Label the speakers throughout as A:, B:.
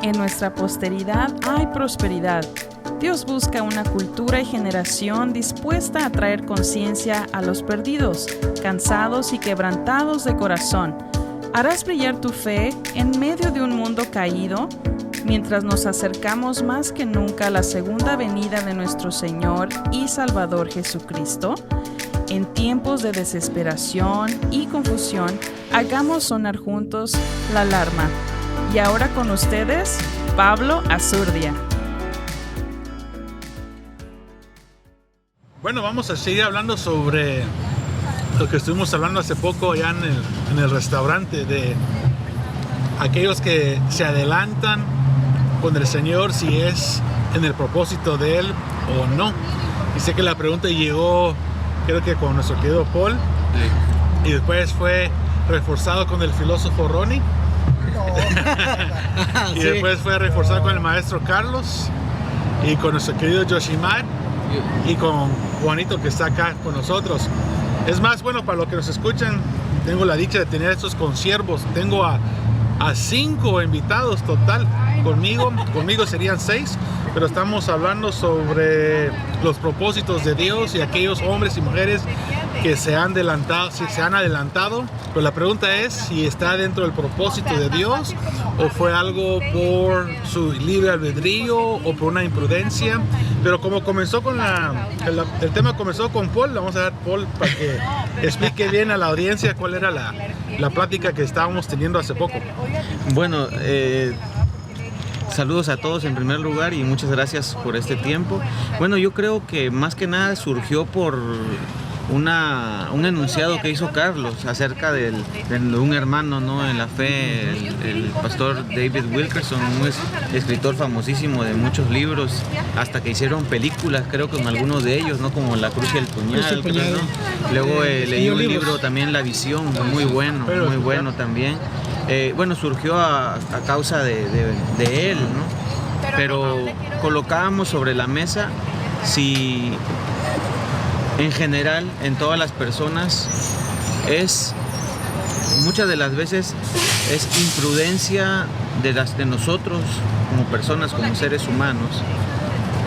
A: En nuestra posteridad hay prosperidad. Dios busca una cultura y generación dispuesta a traer conciencia a los perdidos, cansados y quebrantados de corazón. ¿Harás brillar tu fe en medio de un mundo caído? Mientras nos acercamos más que nunca a la segunda venida de nuestro Señor y Salvador Jesucristo, en tiempos de desesperación y confusión, hagamos sonar juntos la alarma. Y ahora con ustedes, Pablo Azurdia.
B: Bueno, vamos a seguir hablando sobre lo que estuvimos hablando hace poco ya en el restaurante, de aquellos que se adelantan con el Señor, si es en el propósito de Él o no. Y sé que la pregunta llegó, creo que con nuestro querido Paul, sí. Y después fue reforzado con el filósofo Ronnie. Y sí. Después fue reforzado con el maestro Carlos y con nuestro querido Yoshimar y con Juanito, que está acá con nosotros. Es más, bueno, para los que nos escuchan, tengo la dicha de tener estos consiervos. Tengo a 5 invitados total. Conmigo serían 6, pero estamos hablando sobre los propósitos de Dios y aquellos hombres y mujeres que se han adelantado. Pero la pregunta es si está dentro del propósito de Dios o fue algo por su libre albedrío o por una imprudencia. Pero como comenzó con el tema comenzó con Paul, le vamos a dar a Paul para que explique bien a la audiencia cuál era la plática que estábamos teniendo hace poco.
C: Bueno, saludos a todos en primer lugar y muchas gracias por este tiempo. Bueno, yo creo que más que nada surgió por un enunciado que hizo Carlos acerca de un hermano, ¿no?, en la fe, el pastor David Wilkerson, un escritor famosísimo de muchos libros, hasta que hicieron películas, creo que con algunos de ellos, ¿no?, como La Cruz y el Puñal, creo, ¿no? Luego leí un libro también, La Visión, muy bueno también. Bueno, surgió a causa de él, ¿no? Pero colocábamos sobre la mesa si en general en todas las personas muchas de las veces es imprudencia de nosotros como personas, como seres humanos,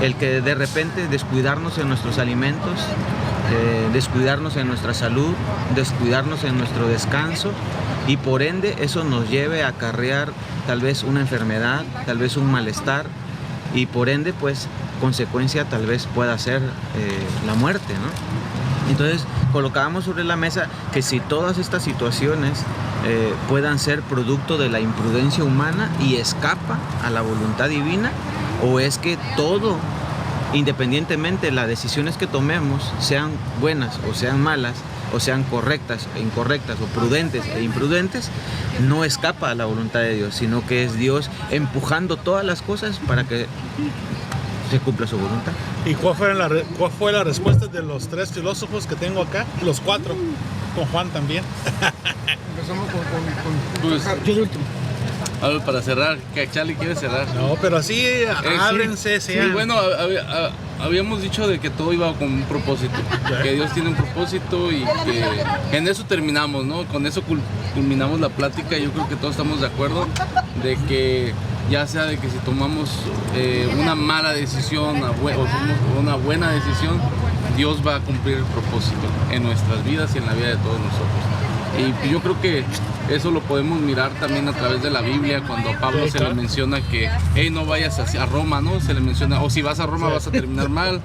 C: el que de repente descuidarnos en nuestros alimentos, descuidarnos en nuestra salud, descuidarnos en nuestro descanso, y por ende eso nos lleve a acarrear tal vez una enfermedad, tal vez un malestar, y por ende pues consecuencia tal vez pueda ser la muerte, ¿no? Entonces colocábamos sobre la mesa que si todas estas situaciones puedan ser producto de la imprudencia humana y escapa a la voluntad divina, o es que todo, independientemente de las decisiones que tomemos, sean buenas o sean malas, o sean correctas e incorrectas, o prudentes e imprudentes, no escapa a la voluntad de Dios, sino que es Dios empujando todas las cosas para que se cumpla su voluntad.
B: ¿Y cuál fue la respuesta de los 3 filósofos que tengo acá? Los 4, con Juan también.
D: Empezamos con yo el último.
E: A ver, para cerrar, que Charlie quiere cerrar.
B: No, pero así, ábrense.
E: Sí, bueno, habíamos dicho de que todo iba con un propósito, que Dios tiene un propósito y que en eso terminamos, ¿no? Con eso culminamos la plática. Yo creo que todos estamos de acuerdo de que ya sea de que si tomamos una mala decisión o una buena decisión, Dios va a cumplir el propósito en nuestras vidas y en la vida de todos nosotros. Y yo creo que eso lo podemos mirar también a través de la Biblia, cuando a Pablo se le menciona que hey, no vayas a Roma, ¿no? Se le menciona, o si vas a Roma vas a terminar mal.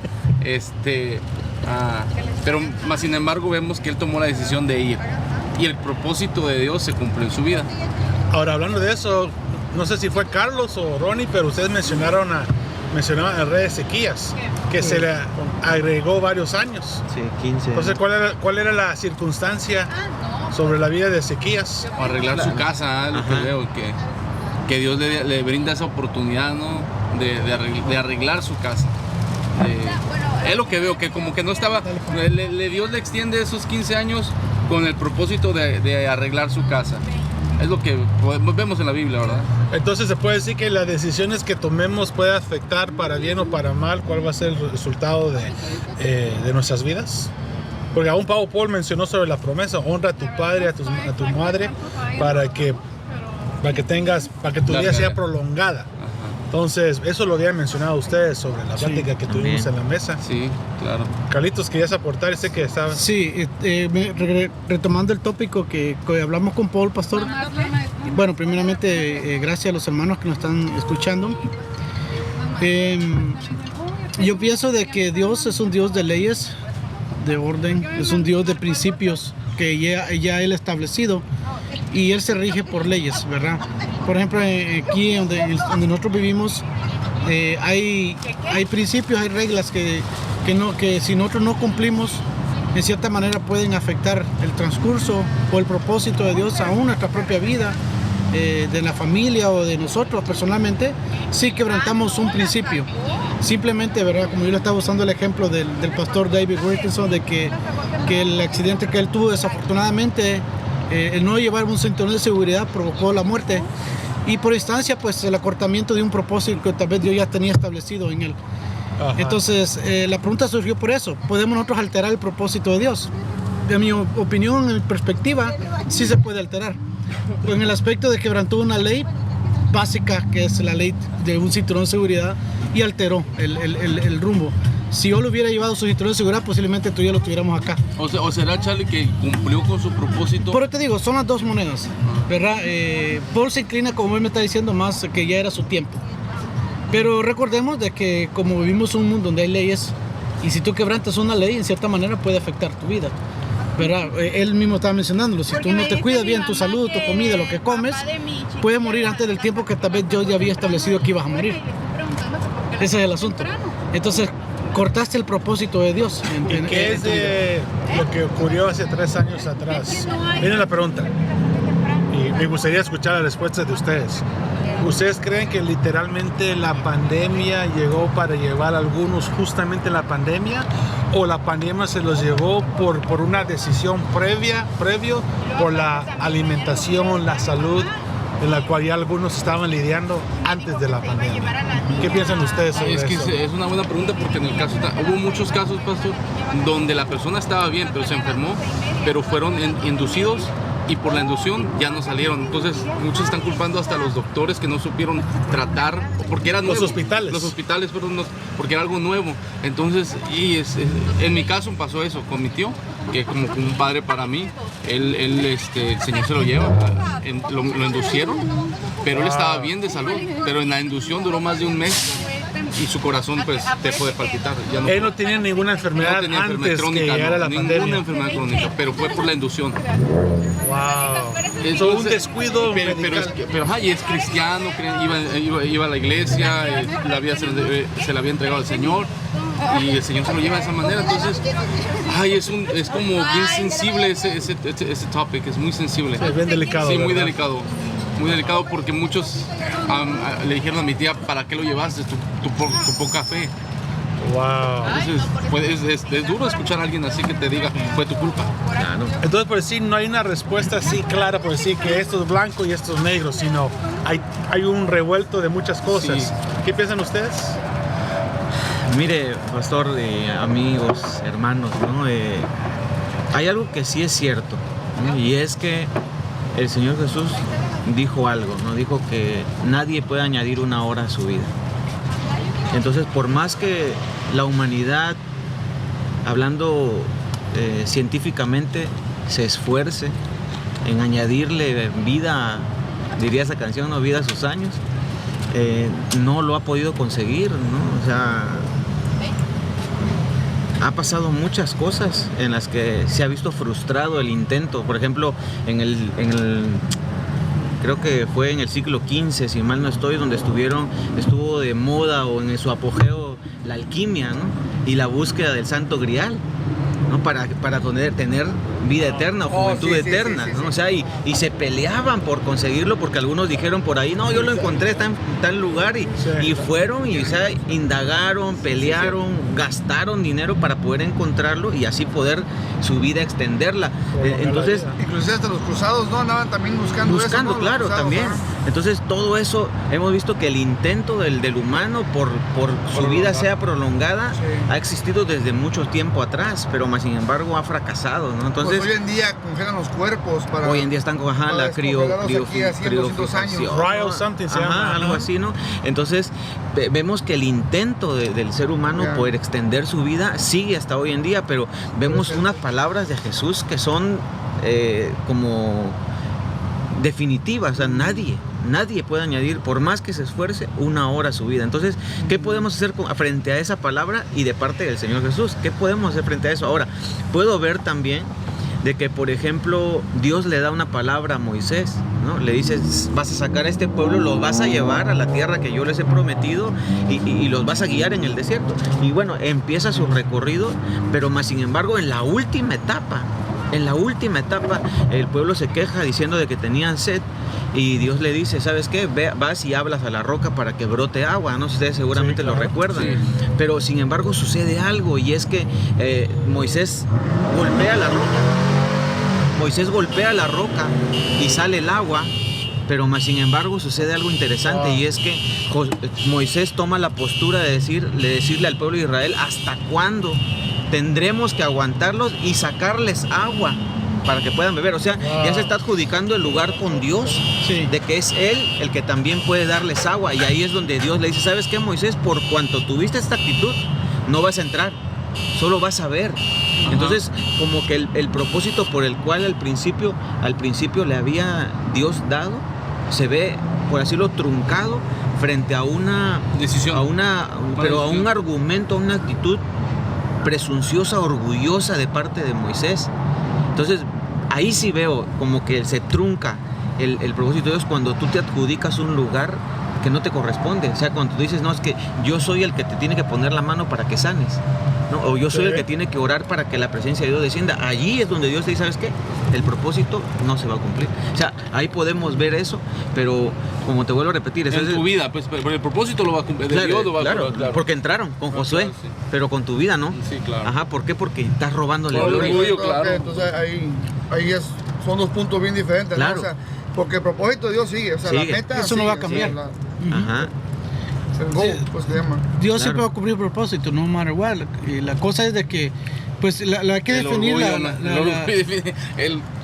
E: Pero más sin embargo vemos que él tomó la decisión de ir. Y el propósito de Dios se cumplió en su vida.
B: Ahora, hablando de eso, no sé si fue Carlos o Ronnie, pero ustedes mencionaron al rey Ezequías, que se le agregó varios años.
C: Sí, 15.
B: Entonces, ¿cuál era la circunstancia sobre la vida de Ezequías?
E: Arreglar su casa, lo que veo, que Dios le brinda esa oportunidad, ¿no?, de arreglar su casa. Es lo que veo, que como que no estaba, Dios le extiende esos 15 años con el propósito de arreglar su casa. Es lo que vemos en la Biblia, ¿verdad?
B: Entonces se puede decir que las decisiones que tomemos puede afectar para bien o para mal cuál va a ser el resultado de nuestras vidas. Porque aún Paul mencionó sobre la promesa: honra a tu padre, a tu madre, para que tu vida sea prolongada. Entonces, eso lo habían mencionado ustedes sobre la plática que tuvimos
C: también
B: en la mesa.
E: Sí, claro.
B: Carlitos, ¿querías aportar? Sé que estaba...
D: Sí, retomando el tópico que hablamos con Paul, pastor. Bueno, primeramente, gracias a los hermanos que nos están escuchando. Yo pienso de que Dios es un Dios de leyes, de orden, es un Dios de principios que ya Él ha establecido y Él se rige por leyes, ¿verdad? Por ejemplo, aquí donde nosotros vivimos hay principios, hay reglas que si nosotros no cumplimos, en cierta manera pueden afectar el transcurso o el propósito de Dios aún nuestra propia vida, de la familia o de nosotros personalmente, si quebrantamos un principio. Simplemente, ¿verdad? Como yo le estaba usando el ejemplo del pastor David Wilkinson, de que el accidente que él tuvo, desafortunadamente, el no llevar un cinturón de seguridad provocó la muerte. Y por instancia, pues el acortamiento de un propósito que tal vez Dios ya tenía establecido en él. Ajá. Entonces, la pregunta surgió por eso. ¿Podemos nosotros alterar el propósito de Dios? De mi opinión, en mi perspectiva, sí se puede alterar. En el aspecto de quebrantó una ley básica, que es la ley de un cinturón de seguridad, y alteró el rumbo. Si yo le hubiera llevado su cinturón de seguridad, posiblemente tú y yo lo tuviéramos acá.
E: O será Charlie que cumplió con su propósito.
D: Pero te digo, son las dos monedas, ¿verdad? Paul se inclina, como él me está diciendo, más que ya era su tiempo. Pero recordemos de que como vivimos en un mundo donde hay leyes, y si tú quebrantas una ley, en cierta manera puede afectar tu vida, ¿verdad? Él mismo estaba mencionándolo. Si tú no te cuidas bien tu salud, tu comida, lo que comes, puedes morir antes del tiempo que tal vez yo ya había establecido que ibas a morir. Ese es el asunto. Entonces, cortaste el propósito de Dios.
B: ¿Y qué es de lo que ocurrió hace 3 años atrás? Viene la pregunta. Y me gustaría escuchar las respuestas de ustedes. ¿Ustedes creen que literalmente la pandemia llegó para llevar a algunos justamente la pandemia? ¿O la pandemia se los llevó por una decisión previo por la alimentación, la salud, de la cual ya algunos estaban lidiando antes de la pandemia? ¿Qué piensan ustedes sobre eso?
E: Es una buena pregunta, porque en el caso hubo muchos casos, pastor, donde la persona estaba bien, pero se enfermó, pero fueron inducidos, y por la inducción ya no salieron. Entonces muchos están culpando hasta a los doctores que no supieron tratar, porque eran
B: los hospitales,
E: perdón, porque era algo nuevo. Entonces, en mi caso pasó eso con mi tío, que como un padre para mí, el Señor se lo lleva, lo inducieron, pero él estaba bien de salud, pero en la inducción duró más de un mes y su corazón pues dejó de palpitar. Ya
B: él no tenía ninguna enfermedad antes crónica, que llegara la pandemia.
E: Ninguna enfermedad crónica, pero fue por la inducción.
B: Wow. Entonces, un descuido
E: pero y es cristiano, iba a la iglesia, se la había entregado al Señor, y el Señor se lo lleva de esa manera. Entonces, es como bien sensible ese topic, es muy sensible.
B: Es bien delicado.
E: Sí,
B: ¿verdad?
E: muy delicado. Muy delicado, porque muchos le dijeron a mi tía, ¿para qué lo llevaste? Tu poca fe.
B: Wow.
E: Entonces, es duro escuchar a alguien así que te diga, fue tu culpa.
C: Claro.
B: Entonces, por decir, no hay una respuesta así clara, por decir que esto es blanco y esto es negro, sino hay un revuelto de muchas cosas.
E: Sí.
B: ¿Qué piensan ustedes?
C: Mire, pastor, amigos, hermanos, ¿no? Hay algo que sí es cierto, ¿no? Y es que el Señor Jesús dijo algo, ¿no? Dijo que nadie puede añadir una hora a su vida. Entonces, por más que la humanidad, hablando científicamente, se esfuerce en añadirle vida, diría esa canción, ¿no? Vida a sus años, no lo ha podido conseguir, ¿no? O sea, ha pasado muchas cosas en las que se ha visto frustrado el intento. Por ejemplo, creo que fue en el siglo XV, si mal no estoy, donde estuvo de moda o en su apogeo la alquimia, ¿no? Y la búsqueda del Santo Grial, ¿no? Para tener vida eterna o juventud eterna, ¿no? O sea, y se peleaban por conseguirlo, porque algunos dijeron por ahí, no, yo lo encontré, está en tal lugar, y fueron y, o sea, indagaron, pelearon, gastaron dinero para poder encontrarlo y así poder su vida extenderla. Entonces,
D: inclusive hasta los cruzados, ¿no? Andaban también buscando eso, ¿no?
C: Claro, cruzados, también. ¿No? Entonces, todo eso, hemos visto que el intento del humano por su vida sea prolongada, ha existido desde mucho tiempo atrás, pero sin embargo ha fracasado, ¿no? Entonces,
F: pues hoy en día congelan los cuerpos para...
C: hoy en día están con la
F: descongelarlos aquí a 100, 200 años.
B: Cryo something se llama.
C: algo así, ¿no? Entonces vemos que el intento del ser humano por extender su vida sigue hasta hoy en día, pero vemos unas palabras de Jesús que son como definitivas. O sea, nadie puede añadir, por más que se esfuerce, 1 hora a su vida. Entonces, ¿qué podemos hacer frente a esa palabra y de parte del Señor Jesús? ¿Qué podemos hacer frente a eso? Ahora, puedo ver también de que, por ejemplo, Dios le da una palabra a Moisés, ¿no? Le dice, vas a sacar a este pueblo, los vas a llevar a la tierra que yo les he prometido y los vas a guiar en el desierto. Y bueno, empieza su recorrido, pero más sin embargo, en la última etapa, el pueblo se queja diciendo de que tenían sed. Y Dios le dice, ¿sabes qué? Vas y hablas a la roca para que brote agua. No sé si ustedes seguramente lo recuerdan. Sí. Pero sin embargo sucede algo, y es que Moisés golpea la roca y sale el agua. Pero más sin embargo sucede algo interesante, y es que Moisés toma la postura de decirle al pueblo de Israel, ¿hasta cuándo tendremos que aguantarlos y sacarles agua para que puedan beber? O sea, ya se está adjudicando el lugar con Dios, de que es Él el que también puede darles agua. Y ahí es donde Dios le dice, ¿sabes qué, Moisés? Por cuanto tuviste esta actitud, no vas a entrar, solo vas a ver. Entonces, como que el propósito por el cual al principio le había Dios dado, se ve, por así decirlo, truncado frente a una decisión, a un argumento, a una actitud presunciosa, orgullosa de parte de Moisés. Entonces, ahí sí veo como que se trunca el propósito de Dios cuando tú te adjudicas un lugar que no te corresponde. O sea, cuando tú dices, no, es que yo soy el que te tiene que poner la mano para que sanes, ¿no? O yo soy el que tiene que orar para que la presencia de Dios descienda. Allí es donde Dios te dice, ¿sabes qué? El propósito no se va a cumplir. O sea, ahí podemos ver eso, pero como te vuelvo a repetir,
E: en tu vida, pues, pero el propósito lo va a cumplir.
C: Claro, porque entraron con Josué, pero con tu vida, ¿no?
E: Sí, claro.
C: Ajá, ¿por qué? Porque estás robándole el
E: orgullo, claro.
F: Entonces ahí son dos puntos bien diferentes,
C: claro.
F: ¿no? O sea, porque el propósito de Dios sigue, o sea,
C: sigue.
F: La meta
D: eso no va a cambiar.
C: Ajá.
F: El goal, pues se llama.
D: Dios siempre va a cumplir el propósito, no matter what. Y la cosa es de que, pues, la hay que definir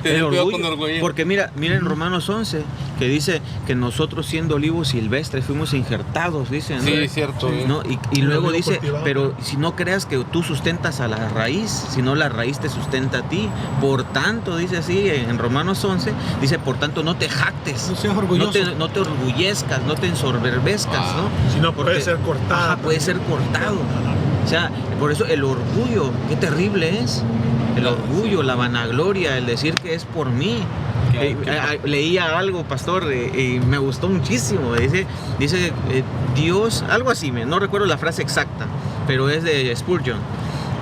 C: el orgullo. Porque mira en Romanos 11, que dice que nosotros, siendo olivos silvestres, fuimos injertados, dice, ¿no?
E: Sí, es cierto.
C: ¿No? Y luego dice, pero si no creas que tú sustentas a la raíz, sino la raíz te sustenta a ti. Por tanto, dice así en Romanos 11, dice, por tanto, no te jactes,
D: no seas orgulloso,
C: no te orgullezcas, no te ensoberbezcas, ¿no?
B: Si no, puede ser cortado.
C: Puede ser cortado. O sea, por eso el orgullo, qué terrible es. El orgullo, la vanagloria, el decir que es por mí. Leía algo, pastor, y me gustó muchísimo. Dice Dios, algo así, no recuerdo la frase exacta, pero es de Spurgeon.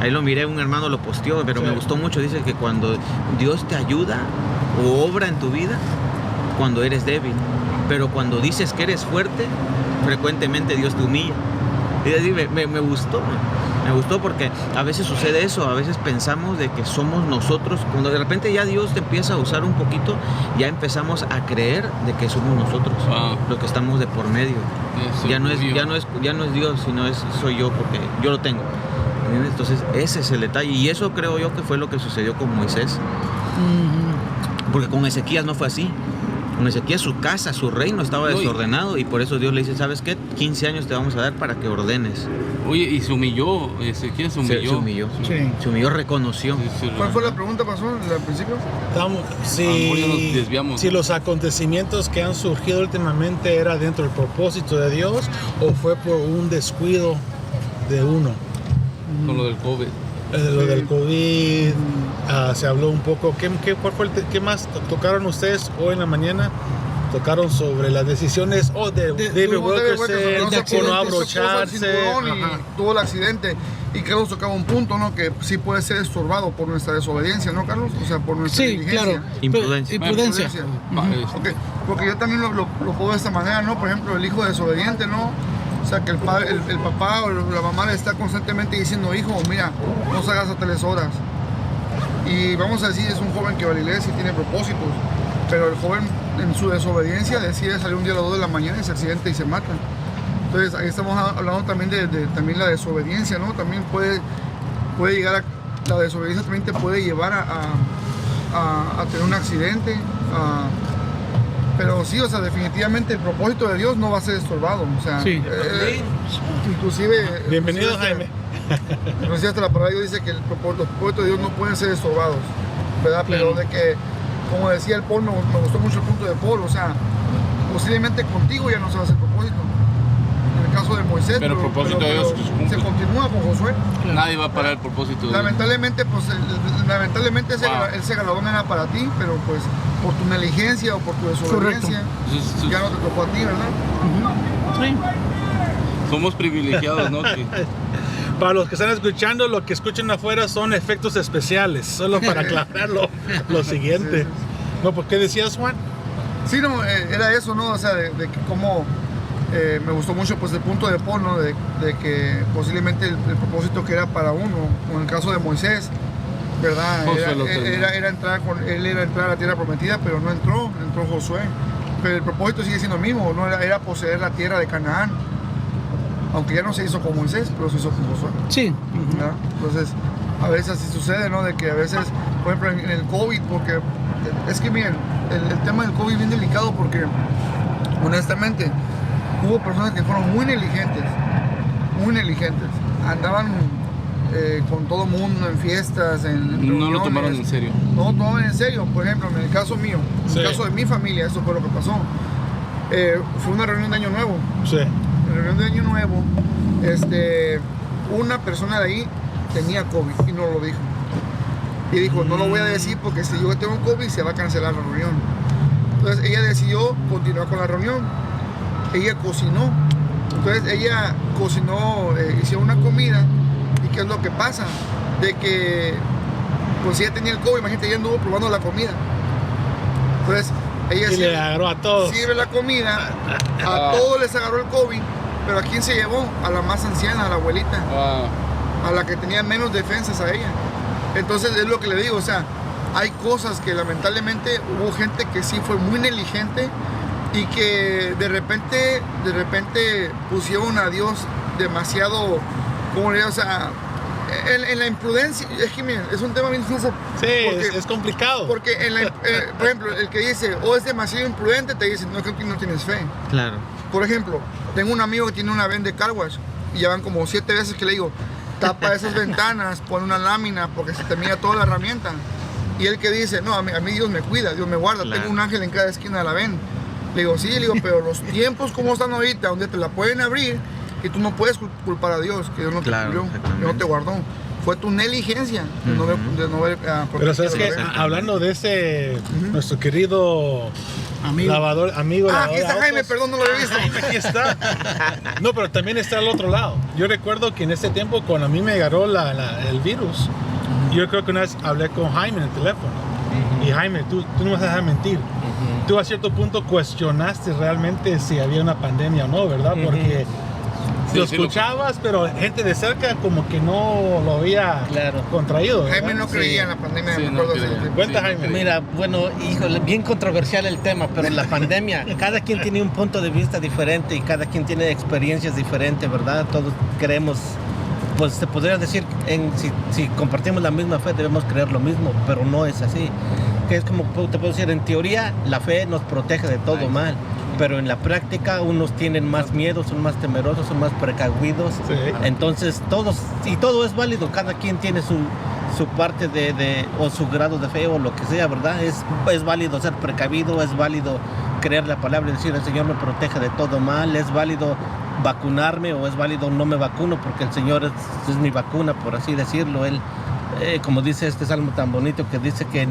C: Ahí lo miré, un hermano lo posteó, pero me gustó mucho. Dice que cuando Dios te ayuda o obra en tu vida, cuando eres débil, pero cuando dices que eres fuerte, frecuentemente Dios te humilla. Y así me gustó porque a veces sucede eso, a veces pensamos de que somos nosotros, cuando de repente ya Dios te empieza a usar un poquito, ya empezamos a creer de que somos nosotros los que estamos de por medio. Ya no es Dios, sino soy yo, porque yo lo tengo. Entonces ese es el detalle, y eso creo yo que fue lo que sucedió con Moisés. Porque con Ezequías no fue así. Con Ezequías, su casa, su reino estaba desordenado, y por eso Dios le dice, ¿sabes qué? 15 años te vamos a dar para que ordenes.
E: Oye, y se humilló, Ezequías se humilló.
C: Se humilló, reconoció.
F: ¿Cuál fue la pregunta, pastor, al principio?
B: Si los acontecimientos que han surgido últimamente era dentro del propósito de Dios, o fue por un descuido de uno.
E: Con lo del COVID.
B: Lo del COVID, se habló un poco. ¿Qué más tocaron ustedes hoy en la mañana? Tocaron sobre las decisiones de David Wilkerson, por no abrocharse.
F: Y tuvo el accidente. Y Carlos tocaba un punto, ¿no? Que sí puede ser estorbado por nuestra desobediencia, ¿no, Carlos? O sea, por nuestra negligencia.
D: Claro. Imprudencia.
F: Okay. Porque yo también lo puedo de esta manera, ¿no? Por ejemplo, el hijo desobediente, ¿no? O sea, que el papá o la mamá le está constantemente diciendo, hijo, mira, no salgas a tales horas. Y vamos a decir, es un joven que va a la iglesia y tiene propósitos, pero el joven en su desobediencia decide salir un día a las 2 de la mañana y se accidenta y se mata. Entonces ahí estamos hablando también de también la desobediencia, ¿no? También puede llegar la desobediencia también te puede llevar a tener un accidente. Pero sí, o sea, definitivamente el propósito de Dios no va a ser estorbado. O sea,
D: Sí.
F: inclusive...
B: Bienvenido, Jaime.
F: No sé, hasta la palabra de Dios dice que los propósitos de Dios no pueden ser estorbados, ¿verdad? Pero de que, como decía el Paul, me gustó mucho el punto de Paul, o sea, posiblemente contigo ya no se va a hacer propósito. En el caso de Moisés,
E: Pero el propósito de Dios
F: se continúa con Josué.
E: Nadie va a parar el propósito de Dios.
F: Lamentablemente, pues, ese galardón era para ti, pero pues por tu negligencia o por tu desobediencia, ya no te tocó a ti, ¿verdad?
D: Sí.
E: Somos privilegiados, ¿no? Que-
B: Para los que están escuchando, lo que escuchan afuera son efectos especiales, solo para aclarar lo siguiente.
F: Sí.
B: No, ¿por qué decías, Juan?
F: Sí, no, era eso, ¿no? O sea, de que como me gustó mucho pues el punto de Paul, ¿no? De que posiblemente el propósito que era para uno, como en el caso de Moisés, ¿verdad?
E: Josué lo terminó.
F: Él era entrar a la tierra prometida, pero no entró Josué. Pero el propósito sigue siendo el mismo, ¿no? Era poseer la tierra de Canaán. Aunque ya no se hizo con Moisés, pero se hizo con Josué.
D: Sí.
F: ¿Verdad? Entonces, a veces así sucede, ¿no? De que a veces, por ejemplo, en el COVID, porque es que miren, el tema del COVID es bien delicado porque, honestamente, hubo personas que fueron muy negligentes, andaban con todo el mundo en fiestas, en
E: No lo
F: reuniones.
E: tomaron en serio.
F: No lo tomaron en serio. Por ejemplo, en el caso mío, en
B: Sí.
F: el caso de mi familia, eso fue lo que pasó. Fue una reunión de Año Nuevo.
B: Sí.
F: En la reunión de Año Nuevo, una persona de ahí tenía COVID y no lo dijo. Y dijo, no lo voy a decir porque si yo tengo COVID se va a cancelar la reunión. Entonces ella decidió continuar con la reunión. Ella cocinó. Entonces ella cocinó, hicieron una comida. ¿Y qué es lo que pasa? De que, pues si ella tenía el COVID, imagínate, ella anduvo probando la comida. Entonces ella
B: Y le agarró a todos.
F: sirve la comida, a todos les agarró el COVID, pero ¿a quién se llevó? A la más anciana, a la abuelita,
E: Wow.
F: a la que tenía menos defensas a ella. Entonces es lo que le digo, o sea, hay cosas que lamentablemente hubo gente que sí fue muy negligente y que de repente pusieron a Dios demasiado, ¿cómo le digo? O sea, en la imprudencia, es que miren, es un tema bien difícil.
B: Sí,
F: porque-
B: es complicado.
F: Porque, por ejemplo, el que dice, es demasiado imprudente, te dice, no, creo que no tienes fe.
C: Claro.
F: Por ejemplo, tengo un amigo que tiene una vende car wash y ya van como 7 veces que le digo, tapa esas ventanas, pon una lámina porque se te mira toda la herramienta. Y él que dice, no, a mí Dios me cuida, Dios me guarda,
C: Claro.
F: tengo un ángel en cada esquina de la ven. Le digo, sí, pero los tiempos como están ahorita, donde te la pueden abrir y tú no puedes culpar a Dios, que Dios no te
C: Claro,
F: cubrió, que
C: exactamente.
F: no te guardó. Fue tu negligencia de no haber
B: Pero
F: protegido
B: sabes
F: la
B: que
F: ven.
B: hablando de ese, nuestro querido
D: Amigo.
B: amigo lavador
F: Aquí
B: de
F: está Jaime,
B: autos.
F: perdón, no lo había visto.
B: Aquí está. No, pero también está al otro lado. Yo recuerdo que en ese tiempo, cuando a mí me agarró el virus, yo creo que una vez hablé con Jaime en el teléfono. Y Jaime, tú no me vas a dejar mentir. Tú a cierto punto cuestionaste realmente si había una pandemia o no, ¿verdad? Porque
E: Sí,
B: lo
E: sí lo-
B: escuchabas, pero gente de cerca como que no lo había
G: Claro.
B: contraído, ¿verdad?
F: Jaime no creía en la pandemia,
E: Sí,
F: me
E: no
F: acuerdo.
E: creía.
B: Cuenta,
E: Sí,
B: Jaime.
G: Mira, bueno, híjole, bien controversial el tema, pero la pandemia, cada quien tiene un punto de vista diferente y cada quien tiene experiencias diferentes, ¿verdad? Todos creemos, pues se podría decir, si compartimos la misma fe debemos creer lo mismo, pero no es así. Que es como te puedo decir, en teoría la fe nos protege de todo mal, pero en la práctica unos tienen más miedo, son más temerosos, son más precavidos.
B: Sí.
G: Entonces todo es válido, cada quien tiene su parte o su grado de fe o lo que sea, ¿verdad? Es válido ser precavido, es válido creer la palabra y decir el Señor me protege de todo mal, es válido vacunarme o es válido no me vacuno porque el Señor es mi vacuna, por así decirlo. Él, como dice este salmo tan bonito que dice que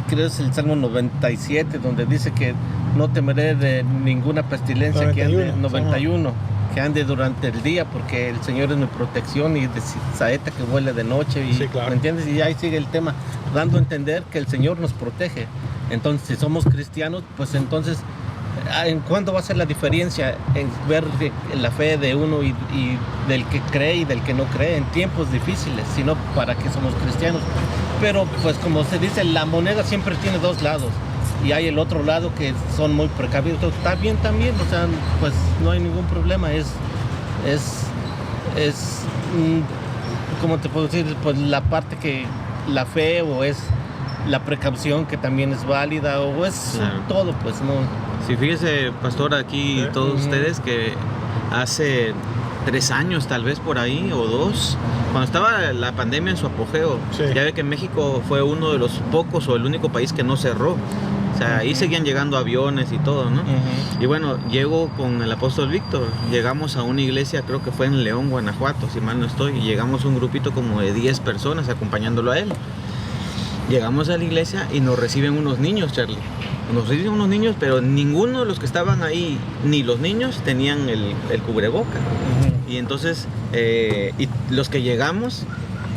G: creo es el Salmo 97, donde dice que no temeré de ninguna pestilencia que ande 91, que ande durante el día, porque el Señor es mi protección y de saeta que vuele de noche. Y,
B: Sí, claro.
G: ¿me entiendes? Y ahí sigue el tema, dando a entender que el Señor nos protege. Entonces, si somos cristianos, pues entonces, ¿en cuándo va a ser la diferencia en ver la fe de uno y del que cree y del que no cree en tiempos difíciles? Sino para qué somos cristianos. Pero pues como se dice, la moneda siempre tiene dos lados y hay el otro lado que son muy precavidos. Entonces, está bien también, o sea, pues no hay ningún problema. ¿cómo te puedo decir? Pues la parte que la fe o es la precaución que también es válida o es
C: Claro.
G: todo, pues no.
C: Sí, fíjese, pastor, aquí todos ustedes que hace 3 años tal vez por ahí o 2, cuando estaba la pandemia en su apogeo,
B: Sí.
C: ya ve que México fue uno de los pocos o el único país que no cerró. O sea, ahí seguían llegando aviones y todo, ¿no? Y bueno, llego con el apóstol Víctor, llegamos a una iglesia, creo que fue en León, Guanajuato, si mal no estoy, y llegamos un grupito como de 10 personas acompañándolo a él. Llegamos a la iglesia y nos reciben unos niños, Charlie. Nos reciben unos niños, pero ninguno de los que estaban ahí, ni los niños, tenían el cubreboca. Y entonces, y los que llegamos,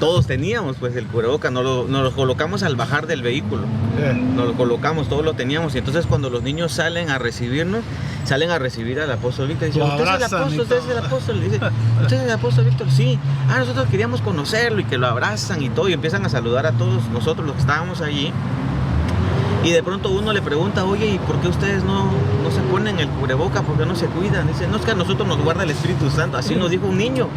C: todos teníamos pues el cubreboca, nos lo colocamos al bajar del vehículo. Nos lo colocamos, todos lo teníamos. Y entonces cuando los niños salen a recibirnos, salen a recibir al apóstol Víctor. Y dicen,
B: Lo
C: ¿usted es el
B: abrazan
C: apóstol?
B: y
C: ¿Usted es el apóstol? Y dice, ¿usted es el apóstol Víctor? Sí. Ah, nosotros queríamos conocerlo, y que lo abrazan y todo. Y empiezan a saludar a todos nosotros los que estábamos allí. Y de pronto uno le pregunta, oye, ¿y por qué ustedes no se ponen el cubreboca? ¿Por qué no se cuidan? Dice, no, es que a nosotros nos guarda el Espíritu Santo. Así nos dijo un niño.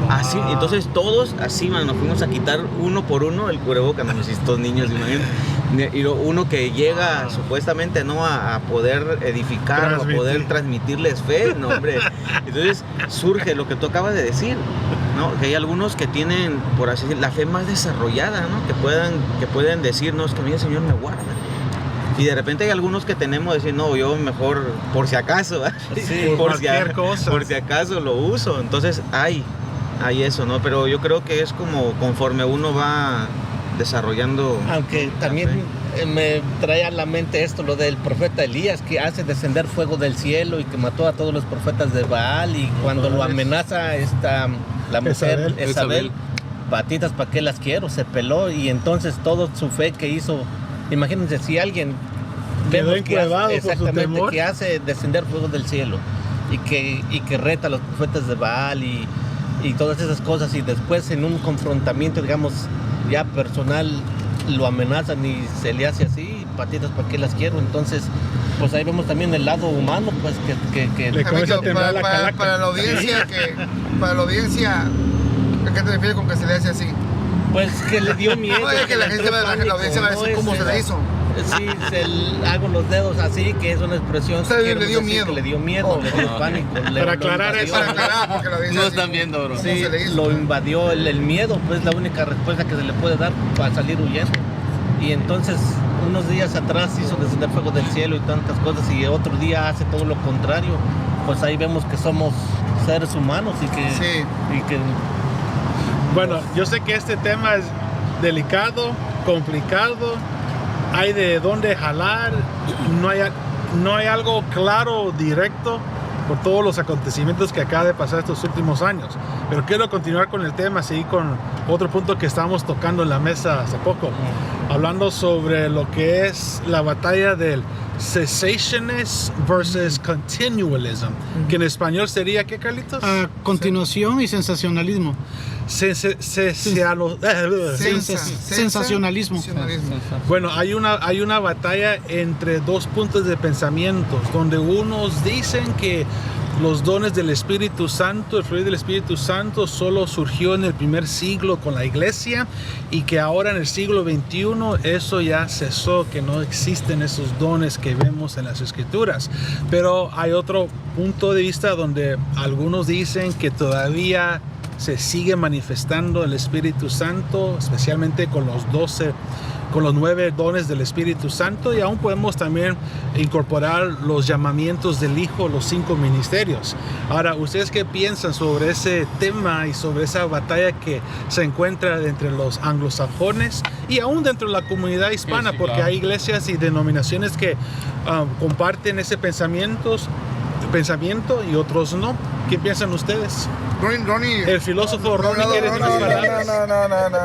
C: Así, entonces todos así, man, nos fuimos a quitar uno por uno el cubreboca. No, estos niños, imagínate. Y uno que llega supuestamente no a poder edificar o a poder transmitirles fe, no, hombre. Entonces surge lo que tú acabas de decir, ¿no? Que hay algunos que tienen, por así decirlo, la fe más desarrollada, ¿no? Que pueden decirnos que a mí el Señor me guarda. Y de repente hay algunos que tenemos decir, no, yo mejor por si acaso,
B: Sí,
C: por si acaso lo uso. Entonces hay eso, ¿no? Pero yo creo que es como conforme uno va desarrollando.
G: Aunque también me trae a la mente esto, lo del profeta Elías, que hace descender fuego del cielo y que mató a todos los profetas de Baal, y cuando lo amenaza la mujer Isabel, patitas, ¿para qué las quiero? Se peló, y entonces toda su fe que hizo, imagínense, si alguien
B: quedó
G: vemos que
B: encuevado
G: hace,
B: por su
G: exactamente,
B: temor,
G: que hace descender fuego del cielo y que reta a los profetas de Baal y todas esas cosas, y después en un confrontamiento, digamos, ya personal, lo amenazan y se le hace así, patitas, ¿para qué las quiero? Entonces, pues ahí vemos también el lado humano, pues que
B: Le comienza a temblar la calaca.
F: Para la audiencia, ¿a qué te refieres con que se le hace así?
G: pues que le dio miedo.
F: No, es que la gente la audiencia va a decir cómo se le hizo.
G: Sí, hago los dedos así, que es una expresión.
F: O sea,
G: que
F: le dio miedo.
G: Que le dio miedo, le dio pánico.
B: Para aclarar eso.
F: Para aclarar, porque la audiencia
E: No
F: así,
E: están viendo, bro.
F: ¿cómo
G: Sí,
F: se le hizo?
G: lo invadió el miedo, pues la única respuesta que se le puede dar para salir huyendo. Y entonces, unos días atrás hizo descender fuego del cielo y tantas cosas, y otro día hace todo lo contrario. Pues ahí vemos que somos seres humanos y que,
F: Sí.
G: y que
B: Bueno, yo sé que este tema es delicado, complicado, hay de dónde jalar, no hay algo claro, directo, por todos los acontecimientos que acaba de pasar estos últimos años. Pero quiero continuar con el tema, seguir con otro punto que estábamos tocando en la mesa hace poco, hablando sobre lo que es la batalla del cessationism versus continualism, que en español sería, ¿qué, Carlitos?
D: Continuación y sensacionalismo. Sensacionalismo.
B: Bueno, hay una batalla entre dos puntos de pensamientos, donde unos dicen que los dones del Espíritu Santo, el fluir del Espíritu Santo solo surgió en el primer siglo con la iglesia, y que ahora en el siglo XXI eso ya cesó, que no existen esos dones que vemos en las Escrituras. Pero hay otro punto de vista donde algunos dicen que todavía se sigue manifestando el Espíritu Santo, especialmente con los 9 dones del Espíritu Santo, y aún podemos también incorporar los llamamientos del Hijo, los 5 ministerios. Ahora, ¿ustedes qué piensan sobre ese tema y sobre esa batalla que se encuentra entre los anglosajones y aún dentro de la comunidad hispana?
E: Sí,
B: Porque
E: claro.
B: hay iglesias y denominaciones que comparten ese pensamiento y otros no. ¿Qué piensan ustedes?
F: Ronnie.
B: El filósofo Ronnie quiere decir unas palabras.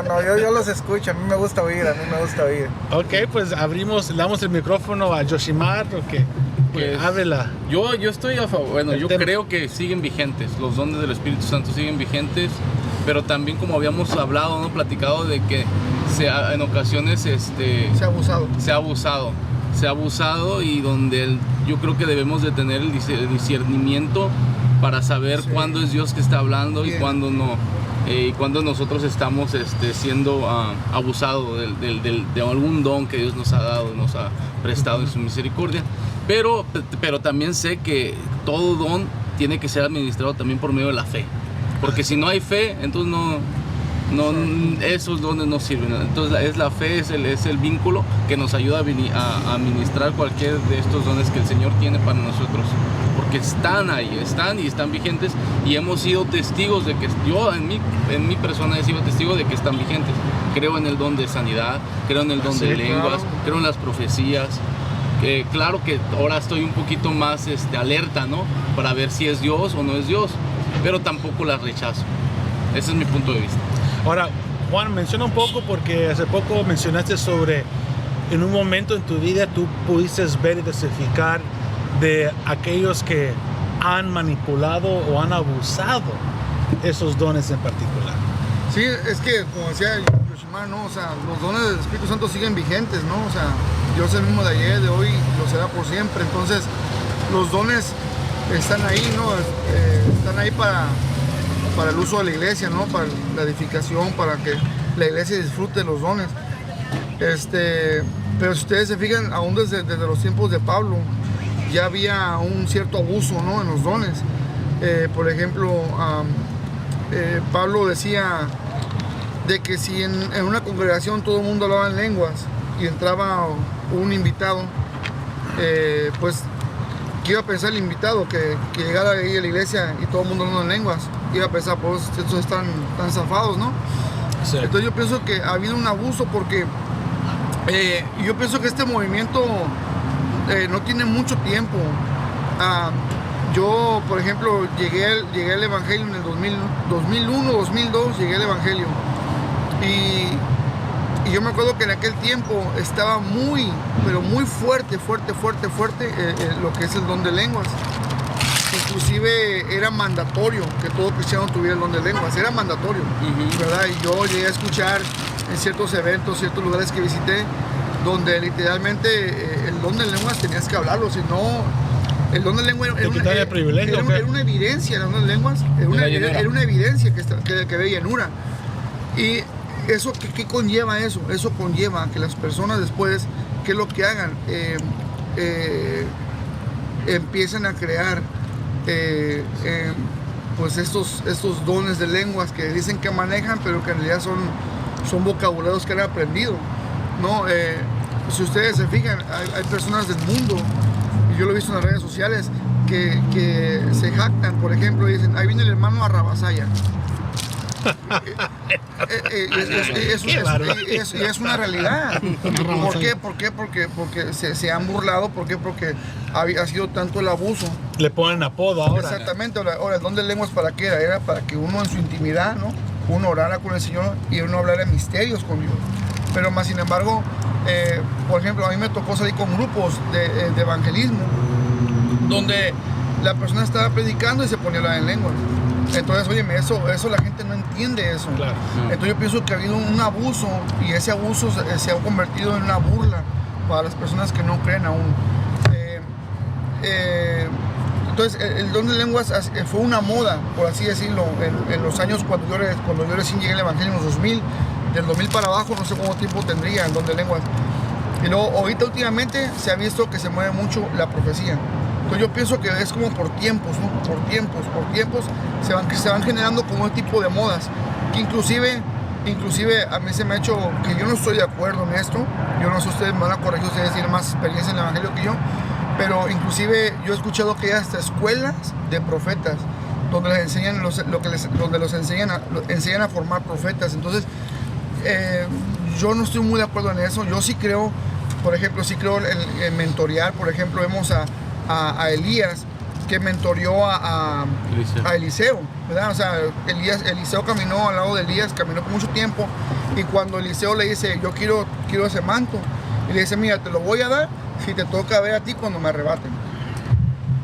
H: No, yo los escucho, a mí me gusta oír.
B: Ok, pues le damos el micrófono a Yoshimar, que
E: Pues,
B: háblela.
E: Yo estoy a favor, bueno,
B: El
E: yo
B: tema.
E: creo que siguen vigentes, los dones del Espíritu Santo siguen vigentes, pero también, como habíamos hablado, ¿no? Platicado de que en ocasiones
F: Se ha abusado.
E: se ha abusado, y donde yo creo que debemos de tener el discernimiento para saber cuándo es Dios que está hablando y
F: Bien.
E: cuándo no. y cuando nosotros estamos siendo abusados de algún don que Dios nos ha dado, nos ha prestado en su misericordia. Pero también sé que todo don tiene que ser administrado también por medio de la fe, porque si no hay fe, entonces esos dones no sirven. Entonces es la fe, es el vínculo que nos ayuda a administrar cualquier de estos dones que el Señor tiene para nosotros, porque están ahí, están vigentes, y hemos sido testigos de que yo en mi persona he sido testigo de que están vigentes. Creo en el don de sanidad, creo en el don de lenguas, creo en las profecías. Claro que ahora estoy un poquito más alerta, ¿no? Para ver si es Dios o no es Dios, pero tampoco las rechazo. Ese es mi punto de vista.
B: Ahora, Juan, menciona un poco, porque hace poco mencionaste sobre, en un momento en tu vida tú pudiste ver y testificar de aquellos que han manipulado o han abusado esos dones en particular.
F: Sí, es que, como decía Yoshimar, ¿no? O sea, los dones del Espíritu Santo siguen vigentes, ¿no? O sea, Dios es el mismo de ayer, de hoy, lo será por siempre. Entonces, los dones están ahí, ¿no? Están ahí para el uso de la iglesia, ¿no? Para la edificación, para que la iglesia disfrute de los dones. Pero si ustedes se fijan, aún desde los tiempos de Pablo, ya había un cierto abuso, ¿no? En los dones. Por ejemplo, Pablo decía de que si en una congregación todo el mundo hablaba en lenguas y entraba un invitado, pues ¿qué iba a pensar el invitado? Que llegara ahí a la iglesia y todo el mundo hablando en lenguas. Iba a pensar, pues estos están tan zafados, ¿no? Sí. Entonces yo pienso que ha habido un abuso, porque yo pienso que este movimiento no tiene mucho tiempo. Yo, por ejemplo, llegué al Evangelio en el 2001, 2002, llegué al Evangelio. Y yo me acuerdo que en aquel tiempo estaba pero muy fuerte lo que es el don de lenguas. Inclusive era mandatorio que todo cristiano tuviera el don de lenguas, era mandatorio, ¿verdad? Y yo llegué a escuchar en ciertos eventos, ciertos lugares que visité, donde literalmente el don de lenguas tenías que hablarlo, si no, el don de lenguas era una evidencia, el don de lenguas era una evidencia que había llenura. Y eso, ¿qué conlleva eso? Eso conlleva que las personas después, ¿qué es lo que hagan? Empiezan a crear pues estos dones de lenguas que dicen que manejan, pero que en realidad son vocabularios que han aprendido, ¿no? Si ustedes se fijan, hay personas del mundo, y yo lo he visto en las redes sociales, que se jactan, por ejemplo, y dicen, ahí viene el hermano Arrabasaya. Y es una realidad. ¿Por qué? Porque se han burlado. ¿Por qué? Porque ha sido tanto el abuso.
B: Le ponen apodo ahora.
F: Exactamente. Ahora, el don de lenguas, ¿para qué era? Era para que uno en su intimidad, ¿no? Uno orara con el Señor y uno hablara misterios con Dios. Pero más sin embargo, por ejemplo, a mí me tocó salir con grupos de evangelismo, donde la persona estaba predicando y se ponía a hablar en lenguas. Entonces, óyeme, eso la gente no entiende eso. Claro. Entonces yo pienso que ha habido un abuso, y ese abuso se ha convertido en una burla para las personas que no creen aún. Entonces el don de lenguas fue una moda, por así decirlo, en los años cuando yo recién llegué al Evangelio en los 2000, del 2000 para abajo, no sé cuánto tiempo tendría el don de lenguas. Y luego ahorita últimamente se ha visto que se mueve mucho la profecía. Entonces yo pienso que es como por tiempos, ¿no? Por tiempos se van generando como un tipo de modas, que inclusive a mí se me ha hecho que yo no estoy de acuerdo en esto. Yo no sé, ustedes me van a corregir, ustedes tienen más experiencia en el Evangelio que yo, pero inclusive yo he escuchado que hay hasta escuelas de profetas donde les enseñan donde los enseñan a formar profetas. Entonces yo no estoy muy de acuerdo en eso. Yo sí creo, por ejemplo, en mentorear. Por ejemplo, vemos a Elías, que mentoreó a Eliseo, ¿verdad? O sea, Eliseo caminó al lado de Elías, caminó por mucho tiempo, y cuando Eliseo le dice, yo quiero ese manto, y le dice, mira, te lo voy a dar si te toca ver a ti cuando me arrebaten.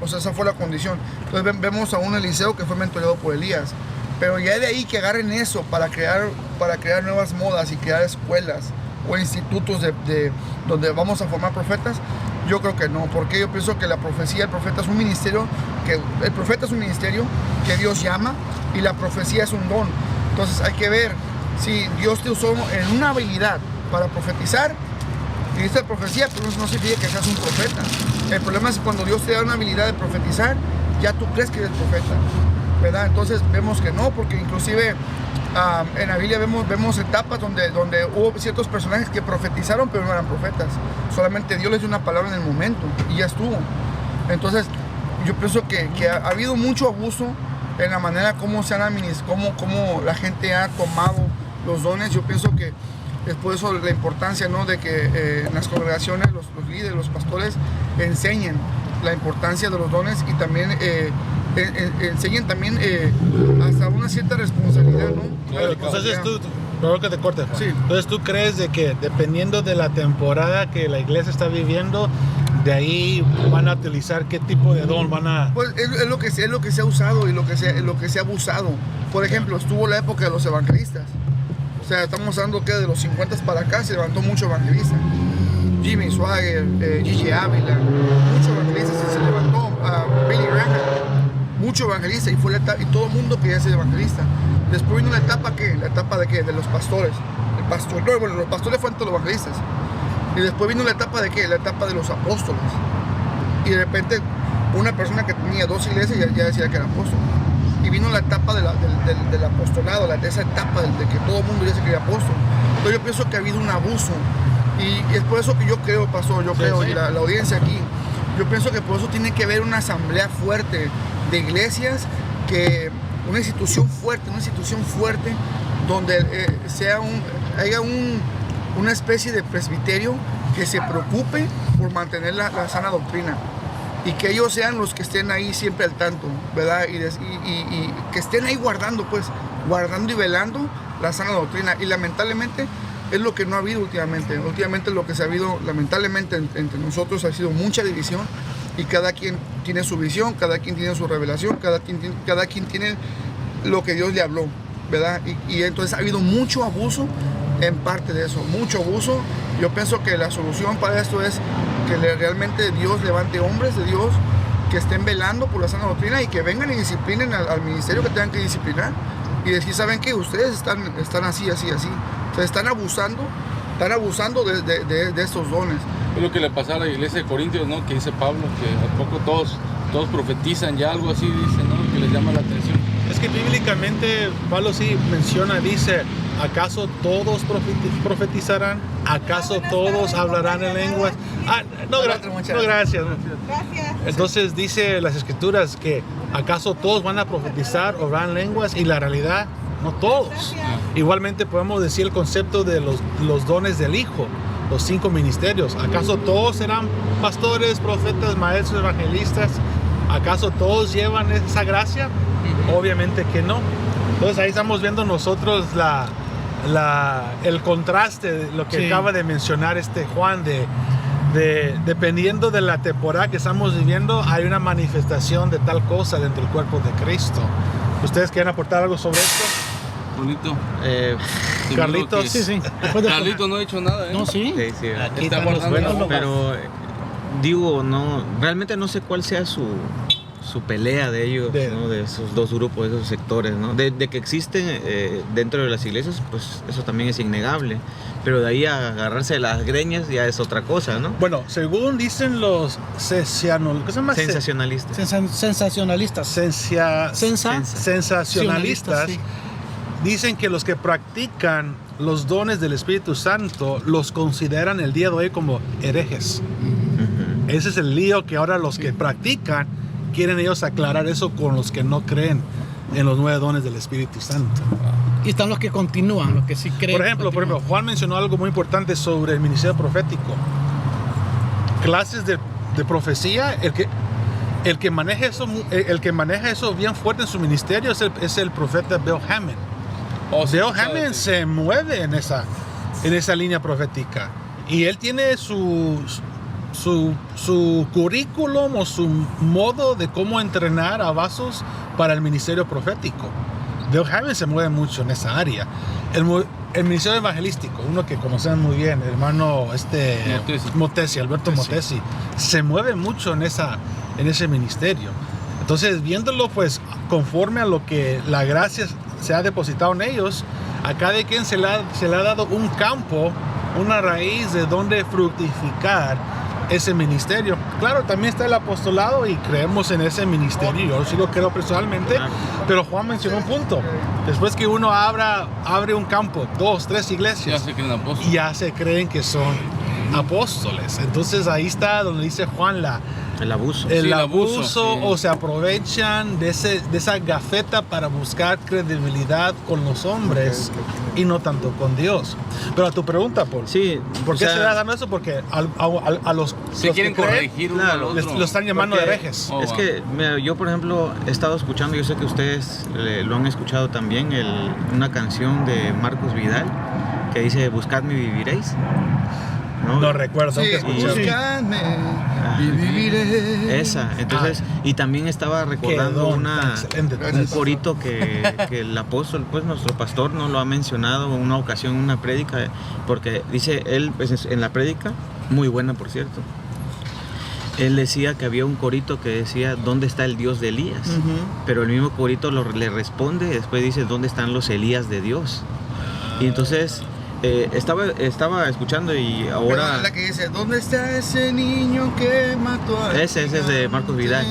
F: O sea, esa fue la condición. Entonces vemos a un Eliseo que fue mentoreado por Elías, pero ya de ahí que agarren eso para crear nuevas modas y crear escuelas o institutos donde vamos a formar profetas. Yo creo que no, porque yo pienso que la profecía, el profeta es un ministerio que Dios llama, y la profecía es un don. Entonces hay que ver si Dios te usó en una habilidad para profetizar. Y esta profecía, pero no significa que seas un profeta. El problema es cuando Dios te da una habilidad de profetizar, ya tú crees que eres profeta, ¿verdad? Entonces vemos que no, porque inclusive en la Biblia vemos etapas donde hubo ciertos personajes que profetizaron, pero no eran profetas. Solamente Dios les dio una palabra en el momento y ya estuvo. Entonces yo pienso que ha habido mucho abuso en la manera como se han administrado, cómo la gente ha tomado los dones. Yo pienso que es por eso la importancia, ¿no?, de que en las congregaciones los líderes, los pastores enseñen la importancia de los dones y también enseñen también hasta una cierta responsabilidad, ¿no?
B: Entonces tú, perdón que te corte, Juan.
F: Sí.
B: Entonces tú crees de que dependiendo de la temporada que la iglesia está viviendo, de ahí van a utilizar qué tipo de don van a...
F: Pues es lo que se ha usado y lo que se ha abusado. Por ejemplo, estuvo la época de los evangelistas. O sea, estamos hablando que de los 50 para acá se levantó mucho evangelista. Jimmy Swaggart, Gigi Ávila, mucho evangelista se levantó, Billy Graham, mucho evangelista y todo el mundo quería ser evangelista. Después vino la etapa de qué, de los pastores. Los pastores fueron todos los evangelistas. Y después vino la etapa de qué, la etapa de los apóstoles. Y de repente una persona que tenía 2 iglesias ya decía que era apóstol. Y vino la etapa del apostolado, esa etapa de que todo el mundo ya se quería apóstol. Entonces yo pienso que ha habido un abuso. Y es por eso que yo creo, pastor, y la audiencia aquí, yo pienso que por eso tiene que haber una asamblea fuerte de iglesias, una institución fuerte, donde haya una especie de presbiterio que se preocupe por mantener la sana doctrina. Y que ellos sean los que estén ahí siempre al tanto, ¿verdad? Y que estén ahí guardando y velando la sana doctrina. Y lamentablemente es lo que no ha habido últimamente. Últimamente lo que se ha habido, lamentablemente, entre nosotros ha sido mucha división. Y cada quien tiene su visión, cada quien tiene su revelación, cada quien tiene lo que Dios le habló, ¿verdad? Y entonces ha habido mucho abuso en parte de eso, mucho abuso. Yo pienso que la solución para esto es que realmente Dios levante hombres de Dios que estén velando por la sana doctrina y que vengan y disciplinen al ministerio que tengan que disciplinar y decir, ¿saben qué? Ustedes están así. O sea, están abusando de estos dones.
E: Es lo que le pasaba a la iglesia de Corintios, ¿no? Que dice Pablo, que a poco todos profetizan, ya algo así dice, ¿no? Que les llama la atención.
B: Es que bíblicamente Pablo sí menciona, dice, ¿acaso todos profetizarán? ¿Acaso todos hablarán en lenguas? No, gracias. Entonces dice las escrituras que ¿acaso todos van a profetizar o hablar en lenguas? Y la realidad, no todos. Igualmente podemos decir el concepto de los dones del Hijo, los 5 ministerios. ¿Acaso todos serán pastores, profetas, maestros, evangelistas? ¿Acaso todos llevan esa gracia? Obviamente que no. Entonces ahí estamos viendo nosotros el contraste de lo que acaba de mencionar Juan, dependiendo de la temporada que estamos viviendo, hay una manifestación de tal cosa dentro del cuerpo de Cristo. ¿Ustedes quieren aportar algo sobre esto?
E: Bonito.
B: Carlitos.
D: Sí.
E: Carlitos no ha hecho nada, ¿eh?
D: No, sí.
C: Sí.
G: Aquí
E: Está
G: estamos
E: guardando,
C: Pero digo, realmente no sé cuál sea su pelea de ellos, ¿no? De esos dos grupos, de esos sectores, ¿no? De que existen dentro de las iglesias, pues eso también es innegable. Pero de ahí a agarrarse de las greñas ya es otra cosa, ¿no?
B: Bueno, según dicen los
C: sensacionalistas.
D: Sensacionalistas.
B: Sensacionalistas.
D: Sí.
B: Dicen que los que practican los dones del Espíritu Santo los consideran el día de hoy como herejes. Ese es el lío que ahora los que practican quieren ellos aclarar eso con los que no creen en los 9 dones del Espíritu Santo.
D: Y están los que continúan, los que sí creen.
B: Por ejemplo, Juan mencionó algo muy importante sobre el ministerio profético. Clases de profecía, el que maneja eso bien fuerte en su ministerio es el profeta Bill Hamon. Bill Hamon se mueve en esa línea profética y él tiene su currículum o su modo de cómo entrenar a vasos para el ministerio profético. Bill Hamon se mueve mucho en esa área. El ministerio evangelístico, uno que conocen muy bien, el hermano Motesi, Alberto Motesi, se mueve mucho en ese ministerio. Entonces, viéndolo pues conforme a lo que la gracia se ha depositado en ellos, a cada quien se le ha dado un campo, una raíz de donde fructificar ese ministerio. Claro, también está el apostolado y creemos en ese ministerio. Yo sí lo creo personalmente, pero Juan mencionó un punto. Después que uno abre un campo, 2, 3 iglesias, ya se creen que son apóstoles. Entonces ahí está donde dice Juan
C: el abuso.
B: El abuso, o se aprovechan de esa gafeta para buscar credibilidad con los hombres y no tanto con Dios. Pero a tu pregunta, Paul,
C: sí,
B: ¿por qué se da dando eso? Porque a los
E: quieren corregir uno al otro.
B: Lo están llamando de herejes.
C: Es que mira, yo, por ejemplo, he estado escuchando, yo sé que ustedes lo han escuchado también, una canción de Marcos Vidal que dice: buscadme y viviréis.
B: No recuerdo.
F: Sí, buscadme y viviré.
C: Esa, entonces, y también estaba recordando un corito que el apóstol, pues nuestro pastor nos lo ha mencionado en una ocasión, en una prédica, porque dice él, pues, en la prédica, muy buena por cierto, él decía que había un corito que decía: ¿dónde está el Dios de Elías? Pero el mismo corito le responde y después dice: ¿dónde están los Elías de Dios? Y entonces estaba escuchando y ahora...
F: La que dice: ¿dónde está ese niño que mató a...
C: Ese es de Marcos Vidal.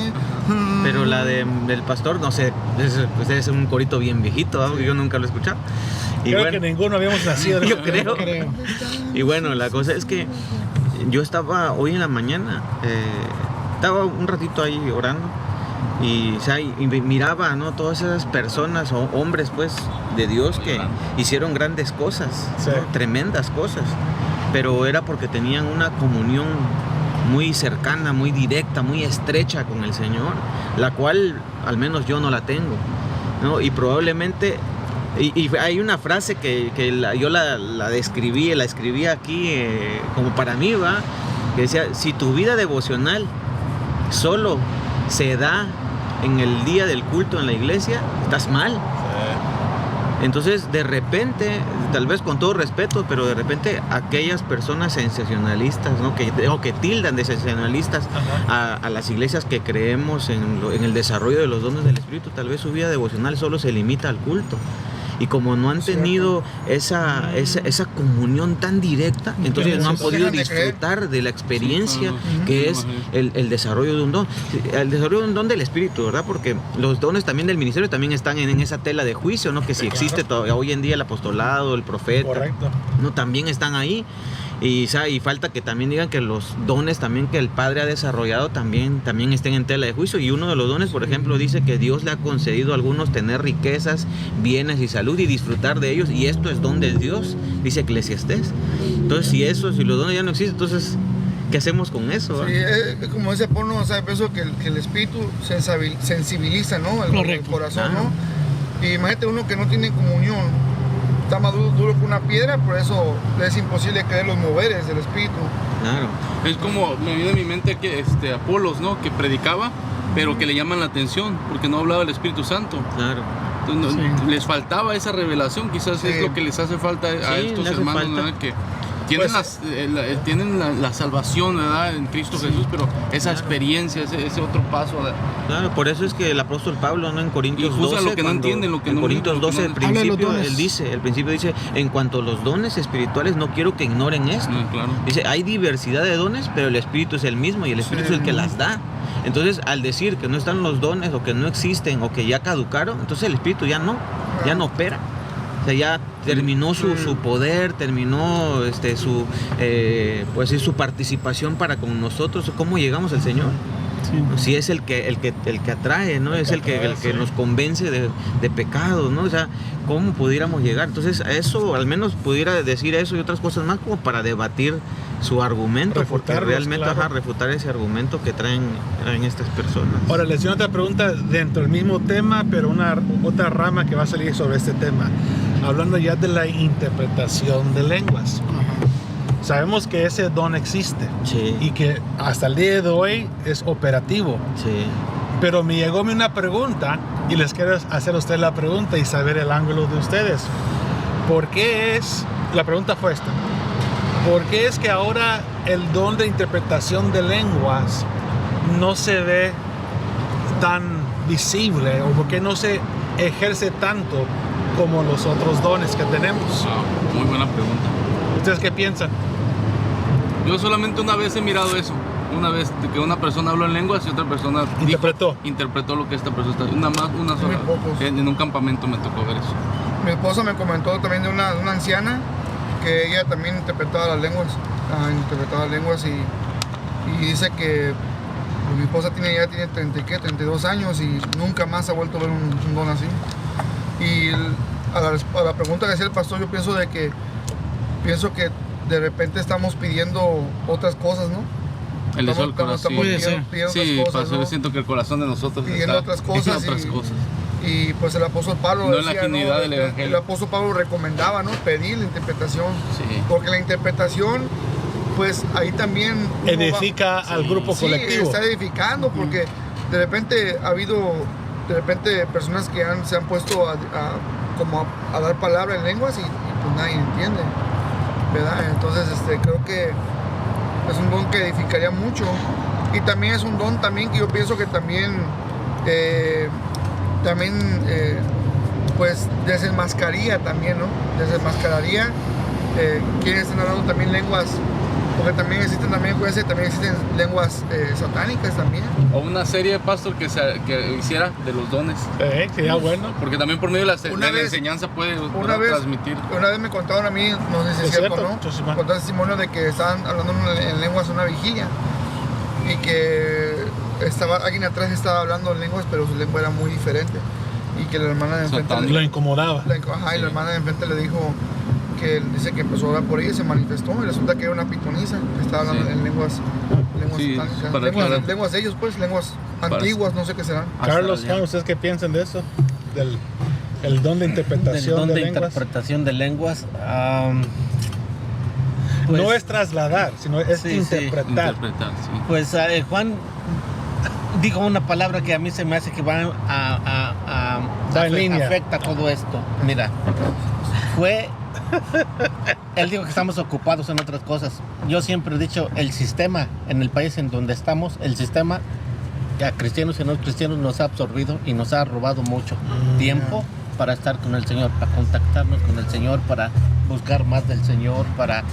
C: Pero la del pastor, no sé, es un corito bien viejito, ¿no? Yo nunca lo he escuchado. Y
B: creo que ninguno habíamos nacido.
C: Yo creo. Y bueno, la cosa es que yo estaba hoy en la mañana, estaba un ratito ahí orando y miraba, ¿no?, todas esas personas o hombres, pues, de Dios que hicieron grandes cosas, ¿no?, tremendas cosas, pero era porque tenían una comunión muy cercana, muy directa, muy estrecha con el Señor, la cual al menos yo no la tengo, ¿no? Y probablemente, y hay una frase que yo la escribí aquí como para mí, ¿va?, que decía: si tu vida devocional solo se da en el día del culto en la iglesia, estás mal. Entonces, de repente, tal vez con todo respeto, pero de repente aquellas personas sensacionalistas, ¿no?, que tildan de sensacionalistas a las iglesias que creemos en el desarrollo de los dones del Espíritu, tal vez su vida devocional solo se limita al culto. Y como no han tenido esa comunión tan directa, entonces no han podido disfrutar de la experiencia que es el desarrollo de un don. El desarrollo de un don del Espíritu, ¿verdad? Porque los dones también del ministerio también están en esa tela de juicio, ¿no? Que si existe todavía hoy en día el apostolado, el profeta, ¿no?, también están ahí. Y falta que también digan que los dones también que el Padre ha desarrollado también estén en tela de juicio. Y uno de los dones, por ejemplo, dice que Dios le ha concedido a algunos tener riquezas, bienes y salud y disfrutar de ellos. Y esto es don de Dios, dice Eclesiastés. Entonces, si los dones ya no existen, entonces, ¿qué hacemos con eso?
F: Sí, es como ese porno, o sea, pienso que el espíritu sensibiliza, ¿no?, el corazón, ¿no? Y imagínate uno que no tiene comunión, está más duro que una piedra, por eso es imposible creer los moveres del espíritu.
E: Claro. Es como, me viene a mi mente que Apolos, ¿no?, que predicaba, pero que le llaman la atención, porque no hablaba del Espíritu Santo. Claro. Entonces, les faltaba esa revelación, quizás es lo que les hace falta a estos hermanos, ¿verdad?, que tienen la salvación, ¿verdad?, en Cristo Jesús, pero esa experiencia, ese otro paso.
C: Claro, por eso es que el apóstol Pablo, ¿no?, en Corintios 12,
E: lo que no entienden, lo que
C: en
E: no
C: Corintios 12, el principio dice, en cuanto a los dones espirituales, no quiero que ignoren esto. Claro. Dice, hay diversidad de dones, pero el Espíritu es el mismo y el Espíritu es el que las da. Entonces, al decir que no están los dones o que no existen o que ya caducaron, entonces el Espíritu ya no opera. O sea, ya terminó su poder, terminó su participación para con nosotros. ¿Cómo llegamos al Señor? Sí. Si es el que atrae, ¿no? Es el que nos convence de pecados, ¿no? O sea, ¿cómo pudiéramos llegar? Entonces, eso, al menos pudiera decir eso y otras cosas más como para debatir su argumento, porque realmente refutar ese argumento que traen estas personas.
B: Ahora, les doy otra pregunta dentro del mismo tema, pero otra rama que va a salir sobre este tema. Hablando ya de la interpretación de lenguas. Sabemos que ese don existe y que hasta el día de hoy es operativo. Pero me llegó una pregunta y les quiero hacer a ustedes la pregunta y saber el ángulo de ustedes. ¿Por qué la pregunta fue esta? ¿Por qué es que ahora el don de interpretación de lenguas no se ve tan visible, o por qué no se ejerce tanto como los otros dones que tenemos?
E: Muy buena pregunta.
B: ¿Ustedes qué piensan?
E: Yo solamente una vez he mirado eso. Una vez que una persona habló en lenguas y otra persona interpretó lo que esta persona está. Una sola. En un campamento me tocó ver eso.
F: Mi esposa me comentó también de una anciana que ella también interpretaba las lenguas, y dice que pues, mi esposa ya tiene 32 años y nunca más ha vuelto a ver un don así. Y a la pregunta que hacía el pastor, yo pienso que de repente estamos pidiendo otras cosas, ¿no?
E: El deseo del corazón.
F: Pidiendo
E: Sí,
F: otras cosas,
E: pastor,
F: ¿no?
E: yo siento que el corazón de nosotros
F: pidiendo
E: está
F: otras cosas. Y pues el apóstol Pablo
E: no
F: decía,
E: en la afinidad del evangelio.
F: El apóstol Pablo recomendaba, ¿no? Pedir la interpretación.
E: Sí.
F: Porque la interpretación, pues ahí también
B: edifica al grupo colectivo.
F: Está edificando, porque de repente ha habido personas que se han puesto a dar palabra en lenguas y pues nadie entiende, ¿verdad? Entonces pues creo que es un don que edificaría mucho, y también es un don también que yo pienso que también pues desenmascararía también, ¿no? Desenmascararía quienes están hablando también lenguas, porque también existen lenguas satánicas también.
E: O una serie de pastor que hiciera de los dones.
B: Sería bueno.
E: Porque también por medio de la enseñanza puede transmitir.
F: Una vez me contaron a mí, no sé si es cierto, ¿no? Me contaron testimonio de que estaban hablando en lenguas en una vigilia y que alguien atrás estaba hablando en lenguas, pero su lengua era muy diferente, y que la hermana de enfrente
B: lo incomodaba.
F: Y la hermana de enfrente le dijo que dice que empezó a orar por ella y se manifestó, y resulta que era una pitonisa que estaba hablando en lenguas satánicas, lenguas de ellos, pues lenguas antiguas, no sé qué serán.
B: Carlos, ¿ustedes qué piensan de eso? El don de interpretación de lenguas.
G: Interpretación de lenguas.
B: Pues, no es trasladar, sino es interpretar.
E: Sí.
G: Pues Juan dijo una palabra que a mí se me hace que va afecta todo esto. Mira, él dijo que estamos ocupados en otras cosas. Yo siempre he dicho, el sistema en el país en donde estamos, el sistema a cristianos y no cristianos nos ha absorbido y nos ha robado mucho tiempo para estar con el Señor, para contactarnos con el Señor, para buscar más del Señor, para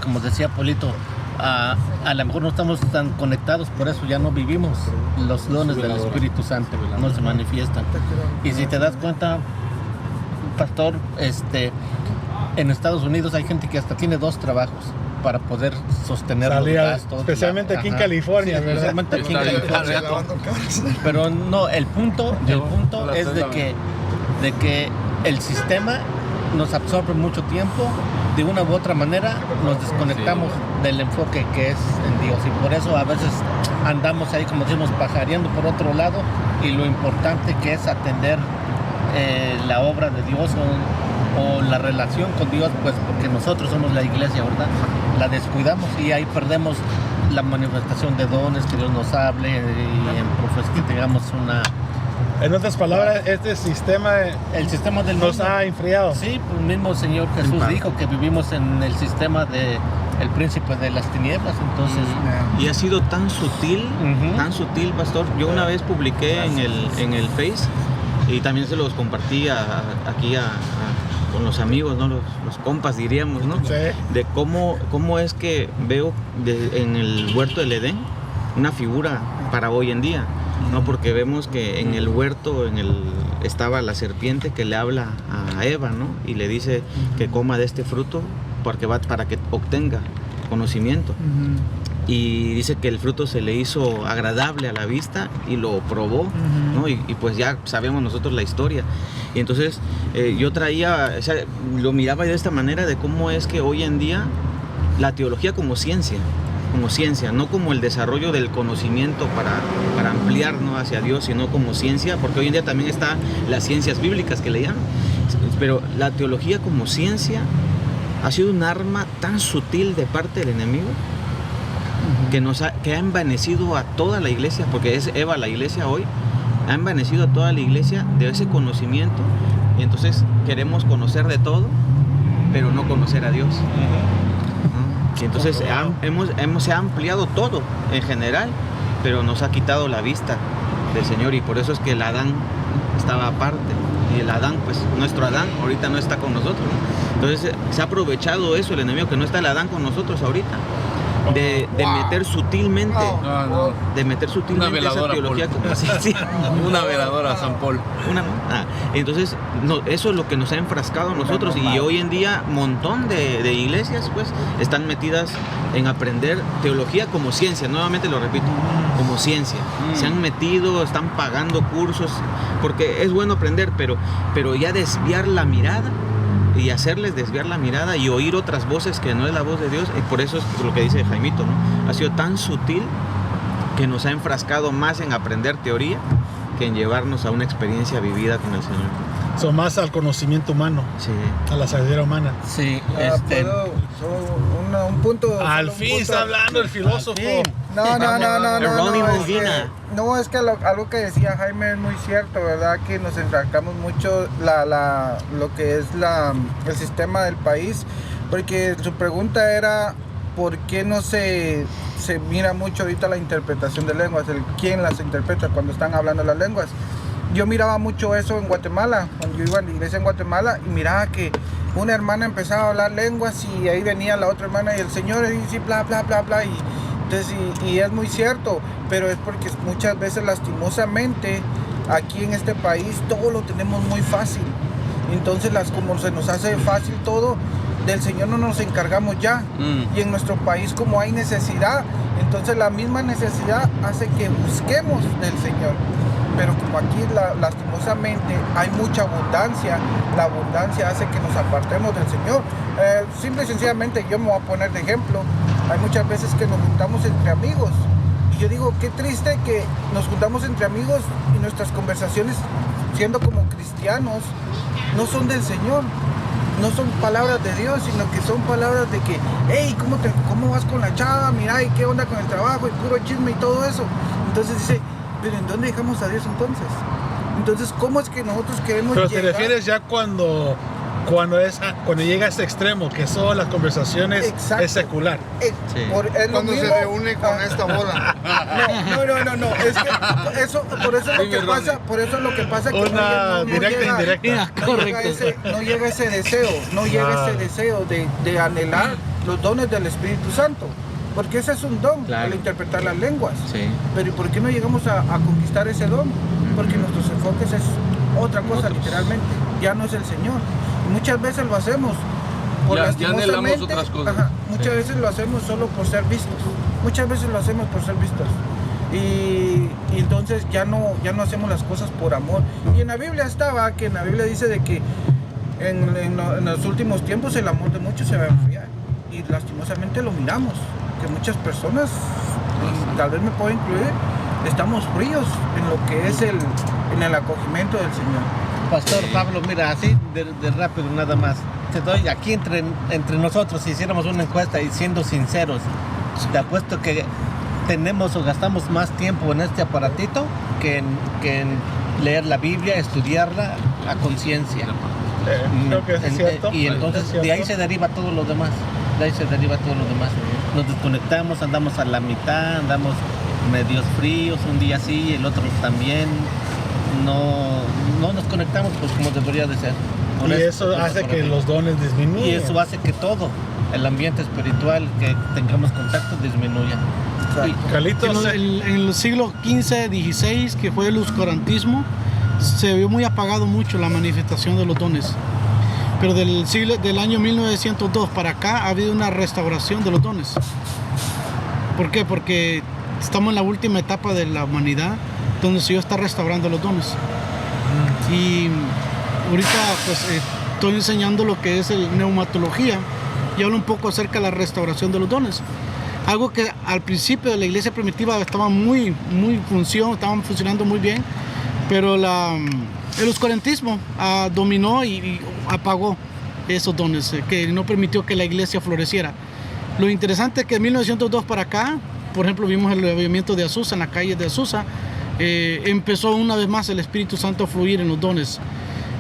G: como decía Polito, a lo mejor no estamos tan conectados, por eso ya no vivimos los dones del Espíritu Santo, no se manifiestan. Y si te das cuenta, pastor, en Estados Unidos hay gente que hasta tiene 2 trabajos para poder sostener los gastos.
B: Especialmente aquí en California,
G: sí, especialmente aquí en California. Pero no, el punto es de que el sistema nos absorbe mucho tiempo, de una u otra manera nos desconectamos del enfoque que es en Dios, y por eso a veces andamos ahí, como decimos, pajareando por otro lado, y lo importante que es atender la obra de Dios o la relación con Dios, pues porque nosotros somos la iglesia, ¿verdad? La descuidamos y ahí perdemos la manifestación de dones, que Dios nos hable y en profecía que tengamos una...
B: En otras palabras, este sistema,
G: el sistema del
B: nos
G: mundo
B: ha enfriado.
G: Sí, pues el mismo Señor Jesús dijo que vivimos en el sistema de el príncipe de las tinieblas, entonces...
C: Y ha sido tan sutil, pastor. Yo una vez publiqué en el Face, y también se los compartí aquí con los amigos, ¿no? Los compas, diríamos, ¿no?
B: Sí.
C: De cómo es que veo en el huerto del Edén una figura para hoy en día, ¿no? Porque vemos que en el huerto estaba la serpiente que le habla a Eva, ¿no? Y le dice que coma de este fruto para que obtenga conocimiento. Y dice que el fruto se le hizo agradable a la vista y lo probó, ¿no? Y pues ya sabemos nosotros la historia. Y entonces yo lo miraba de esta manera, de cómo es que hoy en día la teología como ciencia, no como el desarrollo del conocimiento para ampliar, ¿no?, hacia Dios, sino como ciencia, porque hoy en día también está las ciencias bíblicas que le llaman, pero la teología como ciencia ha sido un arma tan sutil de parte del enemigo que ha envanecido a toda la iglesia, porque es Eva la iglesia hoy, ha envanecido a toda la iglesia de ese conocimiento, y entonces queremos conocer de todo, pero no conocer a Dios. Y entonces se ha ampliado todo en general, pero nos ha quitado la vista del Señor, y por eso es que el Adán estaba aparte Y el Adán, pues nuestro Adán ahorita no está con nosotros, ¿no? Entonces se ha aprovechado eso el enemigo, que no está el Adán con nosotros ahorita, de meter sutilmente, de meter sutilmente
E: Una
C: esa
E: veladora,
C: teología.
E: Paul.
C: Sí.
E: Una veladora, San Paul.
C: Entonces eso es lo que nos ha enfrascado a nosotros, y hoy en día montón de iglesias pues están metidas en aprender teología como ciencia, nuevamente lo repito, como ciencia. Se han metido, están pagando cursos, porque es bueno aprender, pero ya desviar la mirada y hacerles desviar la mirada y oír otras voces que no es la voz de Dios, y por eso es lo que dice Jaimito, ¿no? Ha sido tan sutil que nos ha enfrascado más en aprender teoría que en llevarnos a una experiencia vivida con el Señor.
B: Son más al conocimiento humano,
C: Sí.
B: a la sabiduría humana.
G: Sí,
H: un punto.
B: Al
H: solo un
B: fin
H: punto.
B: está hablando el filósofo.
H: No.
C: Jerónimo
H: Es
C: Medina.
H: es que algo que decía Jaime es muy cierto, ¿verdad? Que nos enfrascamos mucho lo que es el sistema del país, porque su pregunta era ¿por qué no se mira mucho ahorita la interpretación de lenguas? ¿Quién las interpreta cuando están hablando las lenguas? Yo miraba mucho eso en Guatemala, cuando yo iba a la iglesia en Guatemala, y miraba que una hermana empezaba a hablar lenguas y ahí venía la otra hermana y el Señor dice bla, bla, bla, bla. Y es muy cierto, pero es porque muchas veces lastimosamente aquí en este país todo lo tenemos muy fácil. Entonces como se nos hace fácil todo, del Señor no nos encargamos ya. Y en nuestro país como hay necesidad, entonces la misma necesidad hace que busquemos del Señor. Pero como aquí lastimosamente hay mucha abundancia, la abundancia hace que nos apartemos del Señor. Simple y sencillamente yo me voy a poner de ejemplo. Hay muchas veces que nos juntamos entre amigos y yo digo, qué triste que nos juntamos entre amigos y nuestras conversaciones, siendo como cristianos, no son del Señor, no son palabras de Dios, sino que son palabras de que, hey, ¿cómo vas con la chava? Mira, ¿y qué onda con el trabajo? Y puro chisme y todo eso. Entonces dice, pero ¿en dónde dejamos a Dios entonces? Entonces, ¿cómo es que nosotros queremos
B: Pero
H: llegar?
B: te refieres ya cuando llega a este extremo, que son las conversaciones
H: Exacto.
B: es secular.
C: Sí.
H: Es lo
F: Cuando se
H: mismo.
F: reúne con esta bola.
H: No. Es que por eso es lo que pasa. Por eso es lo que pasa que
B: Una directa e indirecta.
H: no llega ese deseo de anhelar los dones del Espíritu Santo. Porque ese es un don,
C: Claro.
H: el interpretar las lenguas.
C: Sí.
H: Pero ¿y por qué no llegamos a conquistar ese don? Porque nuestros enfoques es otra cosa, literalmente. Ya no es el Señor. Y muchas veces lo hacemos por
E: Ya
H: lastimosamente.
E: anhelamos otras cosas.
H: Muchas veces lo hacemos solo por ser vistos. Muchas veces lo hacemos por ser vistos. Y entonces ya no hacemos las cosas por amor. Y en la Biblia que en la Biblia dice de que en los últimos tiempos el amor de muchos se va a enfriar. Y lastimosamente lo miramos. Que muchas personas, y tal vez me puedo incluir, estamos fríos en lo que es en el acogimiento del Señor.
G: Pastor Pablo, mira, así de rápido nada más. Te doy aquí entre nosotros, si hiciéramos una encuesta y siendo sinceros, te apuesto que tenemos o gastamos más tiempo en este aparatito que en leer la Biblia, estudiarla a conciencia.
B: Creo que es cierto.
G: Y entonces
B: Es cierto.
G: de ahí se deriva todo lo demás. Nos desconectamos, andamos a la mitad, andamos medios fríos, un día sí, el otro también. No nos conectamos pues como debería de ser.
B: Y eso hace que los dones disminuyan.
G: Y eso hace que todo, el ambiente espiritual, que tengamos contacto, disminuya.
B: Carlitos,
D: En el siglo XV, XVI, que fue el oscurantismo, se vio muy apagado mucho la manifestación de los dones. Pero del año 1902 para acá ha habido una restauración de los dones. ¿Por qué? Porque estamos en la última etapa de la humanidad donde el Señor está restaurando los dones. Y ahorita pues estoy enseñando lo que es el neumatología y hablo un poco acerca de la restauración de los dones. Algo que al principio de la iglesia primitiva estaban funcionando muy bien, pero el oscurantismo dominó y apagó esos dones, que no permitió que la iglesia floreciera. Lo interesante es que en 1902 para acá, por ejemplo, vimos el avivamiento de Azusa, en la calle de Azusa, empezó una vez más el Espíritu Santo a fluir en los dones.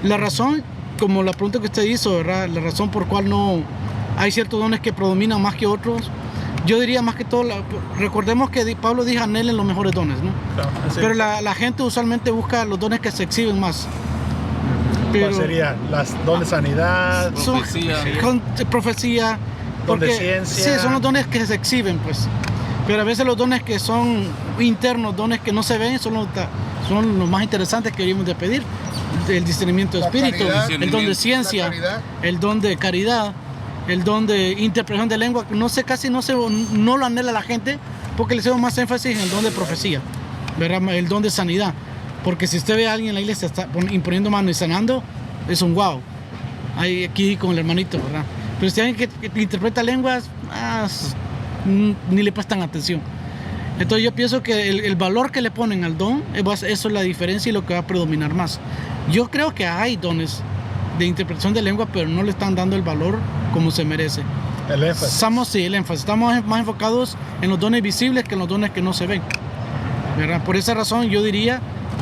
D: La razón, como la pregunta que usted hizo, ¿verdad? La razón por cual no hay ciertos dones que predominan más que otros, yo diría más que todo, recordemos que Pablo dijo anhelen los mejores dones, ¿no?
B: sí.
D: Pero la gente usualmente busca los dones que se exhiben más. Pero-
B: ¿Cuál sería? Las dones de sanidad,
D: Profecía.
B: Don de
D: Porque,
B: ciencia.
D: sí, son los dones que se exhiben, pues. Pero a veces los dones que son internos, dones que no se ven, son los más interesantes que deberíamos de pedir. El discernimiento de
F: La
D: espíritu,
F: caridad,
D: el don de ciencia,
F: la caridad.
D: el don de caridad, el don de interpretación de lengua. Casi no lo anhela la gente porque le hacemos más énfasis en el don de profecía, ¿verdad? El don de sanidad. Porque si usted ve a alguien en la iglesia está imponiendo mano y sanando, es un wow. Ahí aquí con el hermanito, ¿verdad? Pero si alguien que interpreta lenguas, ni le prestan atención. Entonces yo pienso que el valor que le ponen al don, eso es la diferencia y lo que va a predominar más. Yo creo que hay dones de interpretación de lengua, pero no le están dando el valor como se merece.
B: el énfasis.
D: El énfasis. Estamos más enfocados en los dones visibles que en los dones que no se ven, ¿verdad? Por esa razón yo diría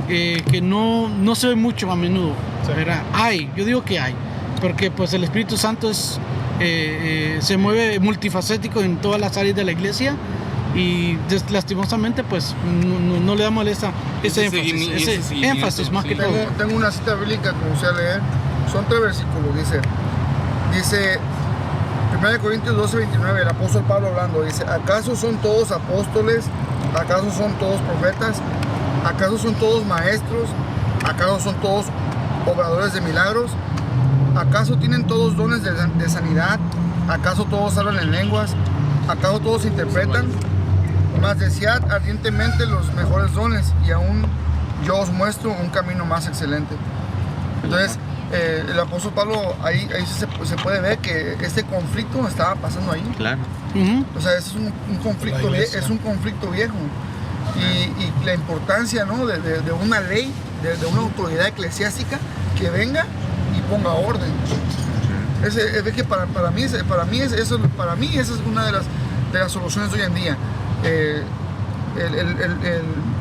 D: que no se ve mucho a menudo,
B: Sí.
D: ¿verdad? Yo digo que hay, porque pues el Espíritu Santo se mueve multifacético en todas las áreas de la iglesia y lastimosamente pues no le damos ese énfasis más que todo.
F: Tengo una cita bíblica que usé a leer. Son 3 versículos. Dice 1 Corintios 12:29, el apóstol Pablo hablando, dice: ¿acaso son todos apóstoles? ¿Acaso son todos profetas? ¿Acaso son todos maestros? ¿Acaso son todos obradores de milagros? ¿Acaso tienen todos dones de sanidad? ¿Acaso todos hablan en lenguas? ¿Acaso todos interpretan? Mas desead ardientemente los mejores dones, y aún yo os muestro un camino más excelente. Entonces, el apóstol Pablo, ahí se puede ver que este conflicto estaba pasando ahí.
C: Claro.
D: Ujú.
F: O sea, es un conflicto,
B: La iglesia.
F: es un conflicto viejo. Y la importancia, ¿no?, de una ley, de una autoridad eclesiástica que venga y ponga orden. Es que para mí esa es una de las soluciones hoy en día.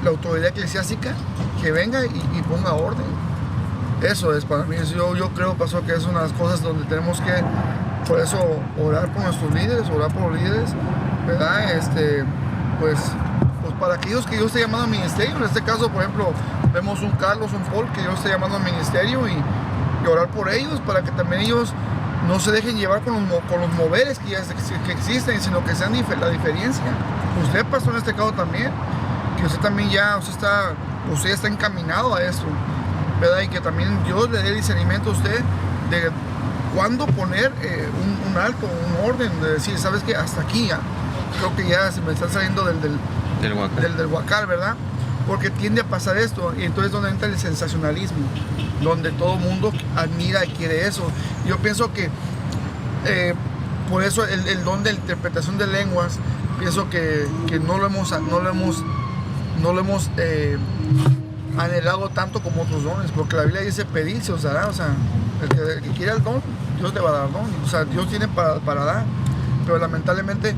F: La autoridad eclesiástica que venga y ponga orden. Eso es para mí. Yo creo, pasó, que es una de las cosas donde tenemos que, por eso, orar por nuestros líderes, orar por los líderes, ¿verdad? Pues para aquellos que Dios está llamando al ministerio. En este caso, por ejemplo, vemos un Carlos, un Paul que Dios está llamando al ministerio, y orar por ellos para que también ellos no se dejen llevar con los moveres que existen, sino que sean la diferencia. Usted, pastor, en este caso también, que usted también usted está encaminado a esto, ¿verdad? Y que también Dios le dé discernimiento a usted de cuándo poner un alto, un orden, de decir, ¿sabes qué? Hasta aquí ya. Creo que ya se me está saliendo del huacal, ¿verdad? Porque tiende a pasar esto, y entonces donde entra el sensacionalismo, donde todo el mundo admira y quiere eso. Yo pienso que por eso el don de interpretación de lenguas, pienso que no lo hemos anhelado tanto como otros dones, porque la Biblia dice: pedir se os dará. O sea, el que quiera el don, Dios le va a dar don. O sea, Dios tiene para dar, pero lamentablemente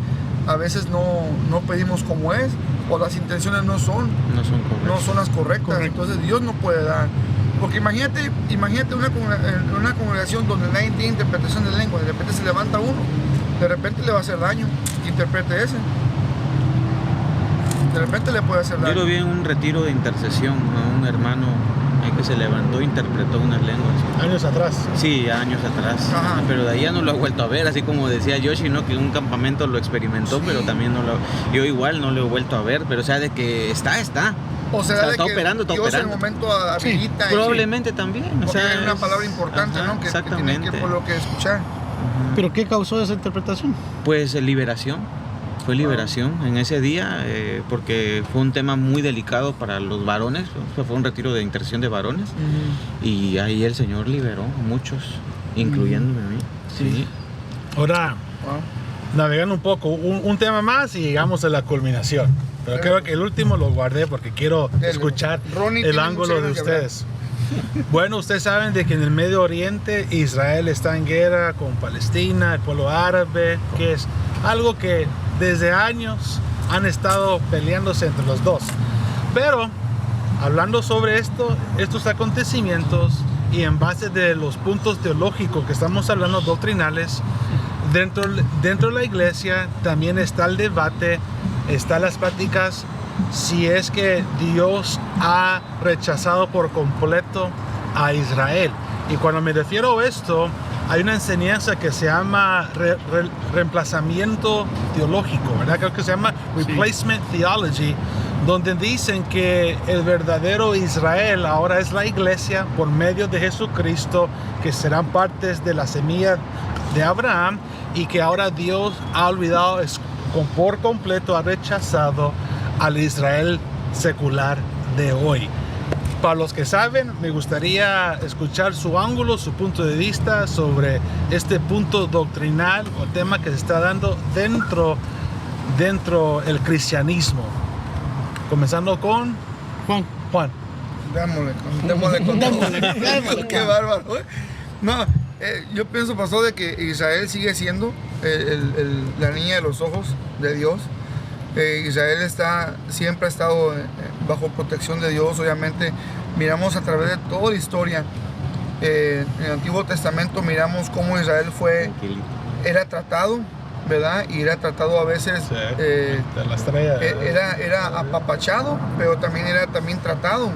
F: a veces no pedimos como es, o las intenciones no son las correctas. Entonces Dios no puede dar. Porque imagínate una congregación donde nadie tiene interpretación de lengua, de repente se levanta uno, de repente le va a hacer daño, interprete ese. De repente le puede hacer daño.
C: Yo lo vi en un retiro de intercesión a un hermano que se levantó e interpretó unas lenguas.
B: Años atrás.
C: Sí, años atrás.
F: Ajá.
C: Pero de ahí ya no lo he vuelto a ver, así como decía Yoshi, ¿no? Que en un campamento lo experimentó,
F: Sí.
C: pero también yo igual no lo he vuelto a ver, pero o sea, de que está.
F: O sea,
C: O sea,
F: de
C: está
F: que
C: operando.
F: Dios en el momento habilita. y-
C: Probablemente también. O
F: Porque
C: sea,
F: hay una palabra importante,
C: ajá,
F: ¿no? Que tienen
C: exactamente.
F: que por lo que escuchar.
D: ¿Pero qué causó esa interpretación?
C: Pues liberación. Fue liberación en ese día, porque fue un tema muy delicado para los varones. Fue un retiro de intercesión de varones. Y ahí el Señor liberó a muchos, incluyéndome a mí. Sí.
B: Ahora,
F: Wow.
B: navegando un poco, un tema más y llegamos a la culminación. Pero creo que el último lo guardé porque quiero escuchar
F: Ronnie
B: el
F: tiene
B: ángulo de
F: muchas ganas de
B: ustedes. Bueno, ustedes saben de que en el Medio Oriente Israel está en guerra con Palestina, el pueblo árabe, que es algo que desde años han estado peleándose entre los dos. Pero hablando sobre estos acontecimientos y en base de los puntos teológicos que estamos hablando, doctrinales, dentro de la iglesia también está el debate, están las pláticas si es que Dios ha rechazado por completo a Israel. Y cuando me refiero a esto, hay una enseñanza que se llama reemplazamiento teológico, ¿verdad? Creo que se llama Replacement Theology, donde dicen que el verdadero Israel ahora es la iglesia por medio de Jesucristo, que serán partes de la semilla de Abraham, y que ahora Dios ha olvidado, por completo ha rechazado al Israel secular de hoy. Para los que saben, me gustaría escuchar su ángulo, su punto de vista sobre este punto doctrinal o tema que se está dando dentro del cristianismo. Comenzando con Juan.
F: Démosle. Qué bárbaro. No, yo pienso, pastor, de que Israel sigue siendo la niña de los ojos de Dios. Israel siempre ha estado bajo protección de Dios. Obviamente miramos a través de toda la historia, en el Antiguo Testamento miramos cómo Israel era tratado, ¿verdad? Y era tratado a veces, era apapachado, pero también era tratado,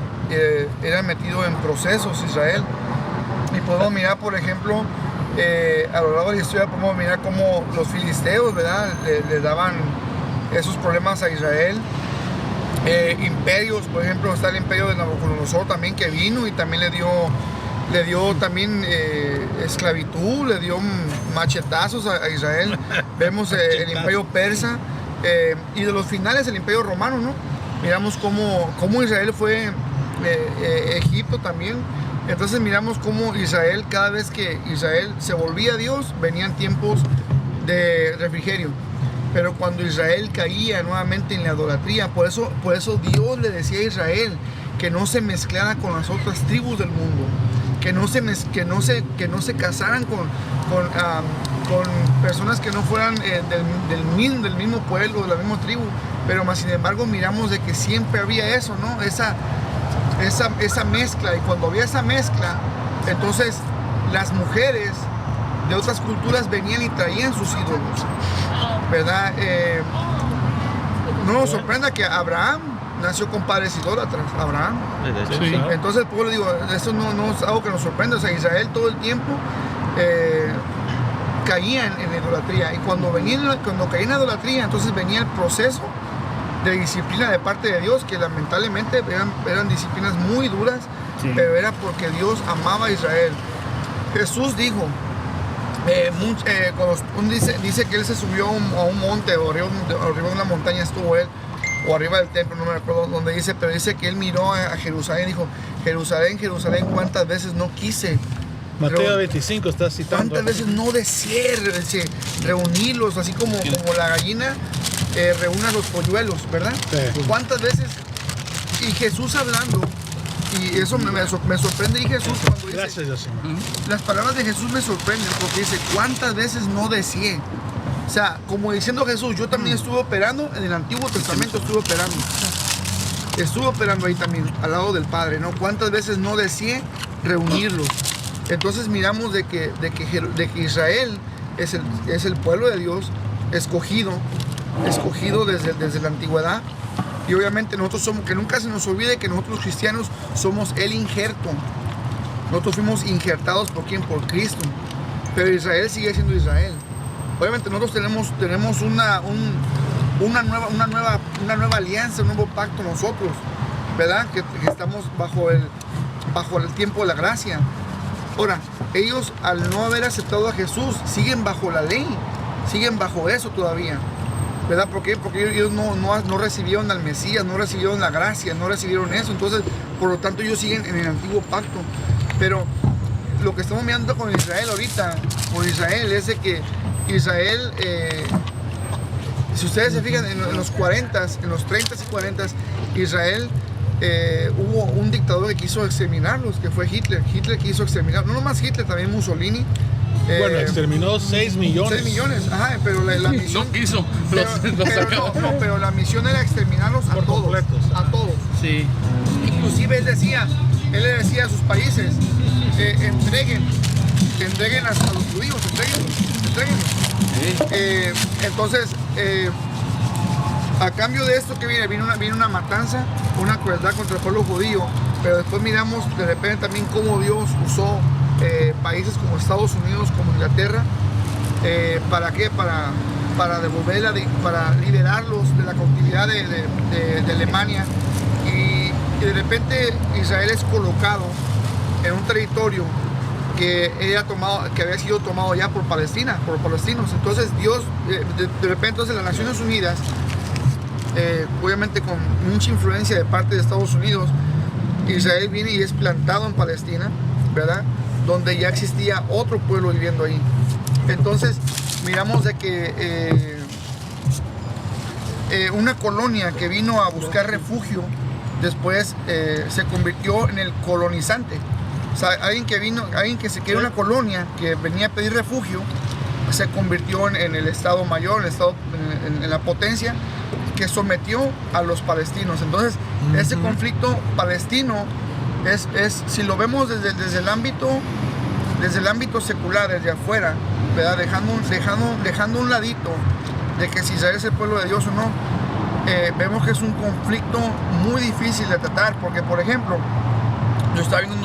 F: era metido en procesos Israel. Y podemos mirar, por ejemplo, a lo largo de la historia podemos mirar cómo los filisteos, ¿verdad? Le daban esos problemas a Israel. Imperios, por ejemplo, está el imperio de Nabucodonosor también, que vino y también le dio también esclavitud, le dio machetazos a Israel. Vemos el imperio persa, y de los finales el imperio romano, ¿no? Miramos cómo Israel fue Egipto también. Entonces miramos cómo Israel, cada vez que Israel se volvía a Dios, venían tiempos de refrigerio. Pero cuando Israel caía nuevamente en la idolatría, por eso Dios le decía a Israel que no se mezclara con las otras tribus del mundo, que no se casaran con personas que no fueran del mismo pueblo, de la misma tribu. Pero más sin embargo miramos de que siempre había eso, ¿no? Esa mezcla, y cuando había esa mezcla, entonces las mujeres de otras culturas venían y traían sus ídolos, ¿verdad? No nos sorprenda que Abraham nació con padres idólatras. Abraham.
B: Sí.
F: Entonces, pues le digo, eso no es algo que nos sorprende. O sea, Israel todo el tiempo caía en idolatría, y cuando caía en idolatría, entonces venía el proceso de disciplina de parte de Dios, que lamentablemente eran disciplinas muy duras, pero era porque Dios amaba a Israel. Jesús dijo, dice que él se subió a un monte, o arriba de una montaña estuvo él, o arriba del templo, no me recuerdo dónde dice, pero dice que él miró a Jerusalén y dijo: Jerusalén, Jerusalén, cuántas veces no quise.
B: Mateo 25 está citando.
F: ¿Cuántas veces no deseé reunirlos, así como la gallina reúne a los polluelos, ¿verdad? Sí. ¿Cuántas veces? Y Jesús hablando, y eso me sorprende, y Jesús cuando dice,
B: gracias, Dios.
F: Las palabras de Jesús me sorprenden, porque dice: ¿cuántas veces no deseé? O sea, como diciendo Jesús, yo también estuve operando, en el Antiguo Testamento estuve operando ahí también, al lado del Padre, ¿no? ¿Cuántas veces no deseé reunirlos? Entonces miramos de que Israel es el pueblo de Dios, escogido desde la antigüedad. Y obviamente nosotros somos, que nunca se nos olvide que nosotros los cristianos somos el injerto. Nosotros fuimos injertados ¿por quién? Por Cristo. Pero Israel sigue siendo Israel. Obviamente nosotros tenemos una nueva alianza, un nuevo pacto nosotros, ¿verdad? Que estamos bajo el tiempo de la gracia. Ahora, ellos, al no haber aceptado a Jesús, siguen bajo la ley, siguen bajo eso todavía, ¿verdad? ¿Por qué? Porque ellos no recibieron al Mesías, no recibieron la gracia, no recibieron eso. Entonces, por lo tanto, ellos siguen en el antiguo pacto. Pero lo que estamos mirando con Israel ahorita, es de que Israel, si ustedes se fijan en los 40s, en los 30s y 40s, Israel, hubo un dictador que quiso exterminarlos, que fue Hitler. Hitler quiso exterminar, no nomás Hitler, también Mussolini.
B: Bueno, exterminó 6 millones.
F: 6 millones, ajá, pero la misión...
E: No quiso,
F: pero la misión era exterminarlos a todos.
B: Completos.
F: A todos.
G: Sí.
F: Inclusive él le decía a sus países, entreguen a los judíos, entreguen. Sí. Entonces, a cambio de esto que viene una matanza, una crueldad contra el pueblo judío, pero después miramos de repente también cómo Dios usó países como Estados Unidos, como Inglaterra. ¿Para qué? Para devolverla, para liberarlos de la cautividad de Alemania. Y de repente Israel es colocado en un territorio que había sido tomado ya por palestinos. Entonces Dios, de repente las Naciones Unidas, obviamente con mucha influencia de parte de Estados Unidos, Israel viene y es plantado en Palestina, ¿verdad? Donde ya existía otro pueblo viviendo ahí. Entonces miramos de que una colonia que vino a buscar refugio después se convirtió en el colonizante. O sea, alguien que se quería una colonia, que venía a pedir refugio, se convirtió en el Estado Mayor, en la potencia que sometió a los palestinos. Entonces, ese conflicto palestino si lo vemos desde el ámbito secular, desde afuera, ¿verdad? Dejando un ladito de que si Israel es el pueblo de Dios o no, vemos que es un conflicto muy difícil de tratar, porque por ejemplo, yo estaba viendo un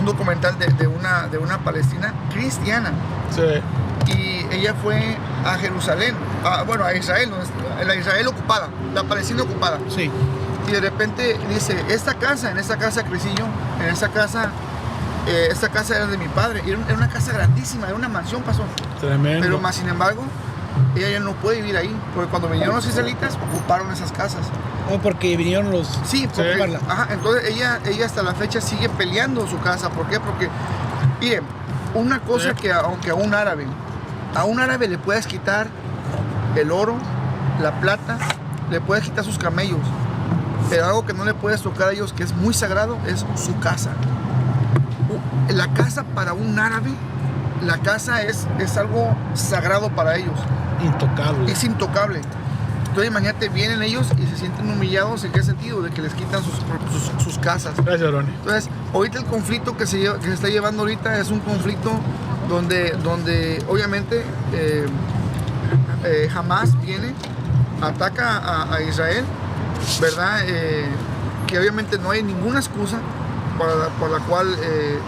F: documental de una palestina cristiana.
B: Sí.
F: Y ella fue a Jerusalén, a Israel, la Israel ocupada, la Palestina ocupada.
D: Sí.
F: Y de repente dice, en esta casa crecí yo, esta casa era de mi padre, era una casa grandísima, era una mansión, pasó.
B: Tremendo.
F: Pero más sin embargo, ella ya no puede vivir ahí, porque cuando vinieron los israelitas, ocuparon esas casas.
D: O porque vinieron los...
F: Sí,
D: a ocuparla.
F: Ajá, entonces ella hasta la fecha sigue peleando su casa. ¿Por qué? Porque, miren, una cosa que aunque a un árabe le puedes quitar el oro, la plata, le puedes quitar sus camellos, pero algo que no le puedes tocar a ellos, que es muy sagrado, es su casa. La casa para un árabe, la casa es algo sagrado para ellos.
B: Intocable.
F: Es intocable. Entonces imagínate, vienen ellos y se sienten humillados. ¿En qué sentido? De que les quitan sus casas.
B: Gracias, Ronnie.
F: Entonces, ahorita el conflicto que se está llevando ahorita es un conflicto donde obviamente Hamas viene, ataca a Israel, ¿verdad? Que obviamente no hay ninguna excusa por la cual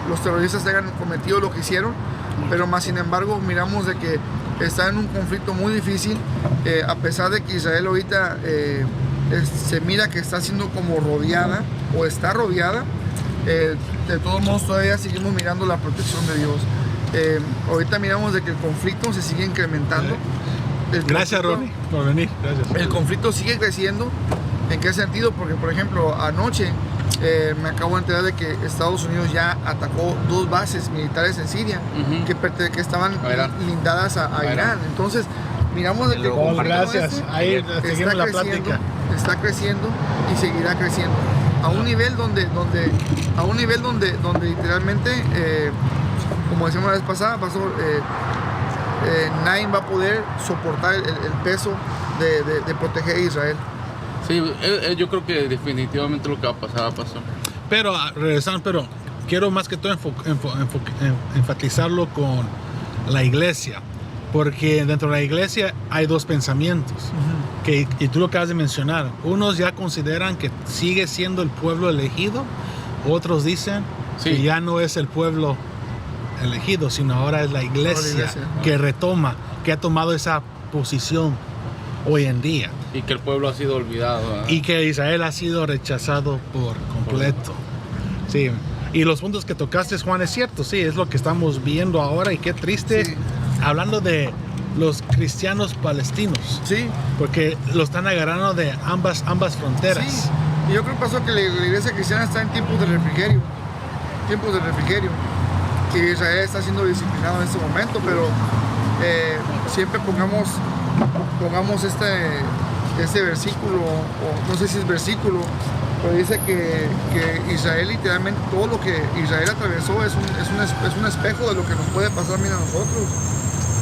F: los terroristas hayan cometido lo que hicieron, pero más sin embargo miramos de que está en un conflicto muy difícil, a pesar de que Israel ahorita se mira que está siendo como rodeada o está rodeada. De todos modos todavía seguimos mirando la protección de Dios. Ahorita miramos de que el conflicto se sigue incrementando.
B: Gracias, Ronnie, por venir. Gracias.
F: El conflicto sigue creciendo. ¿En qué sentido? Porque por ejemplo anoche me acabo de enterar de que Estados Unidos ya atacó 2 bases militares en Siria que estaban lindadas a Irán. Entonces miramos de que el
B: gracias. Ahí seguimos la plática.
F: Está creciendo y seguirá creciendo a un nivel donde literalmente, como decíamos la vez pasada, pastor, nadie va a poder soportar el peso de proteger a Israel.
E: Sí, yo creo que definitivamente lo que va a pasar, pastor.
B: Pero regresando, quiero más que todo enfatizarlo con la iglesia, porque dentro de la iglesia hay 2 pensamientos, y tú lo acabas de mencionar. Unos ya consideran que sigue siendo el pueblo elegido, otros dicen que ya no es el pueblo elegido, sino ahora es la iglesia que retoma, que ha tomado esa posición hoy en día.
E: Y que el pueblo ha sido olvidado.
B: Y que Israel ha sido rechazado por completo. Sí. Y los puntos que tocaste, Juan, es cierto, sí, es lo que estamos viendo ahora, y qué triste, sí. Hablando de los cristianos palestinos,
F: sí,
B: porque lo están agarrando de ambas fronteras.
F: Sí. Y yo creo, pasó que la iglesia cristiana está en tiempos de refrigerio, que Israel está siendo disciplinado en este momento, pero siempre pongamos este versículo, o no sé si es versículo, pero dice que Israel, literalmente todo lo que Israel atravesó es un espejo de lo que nos puede pasar a nosotros,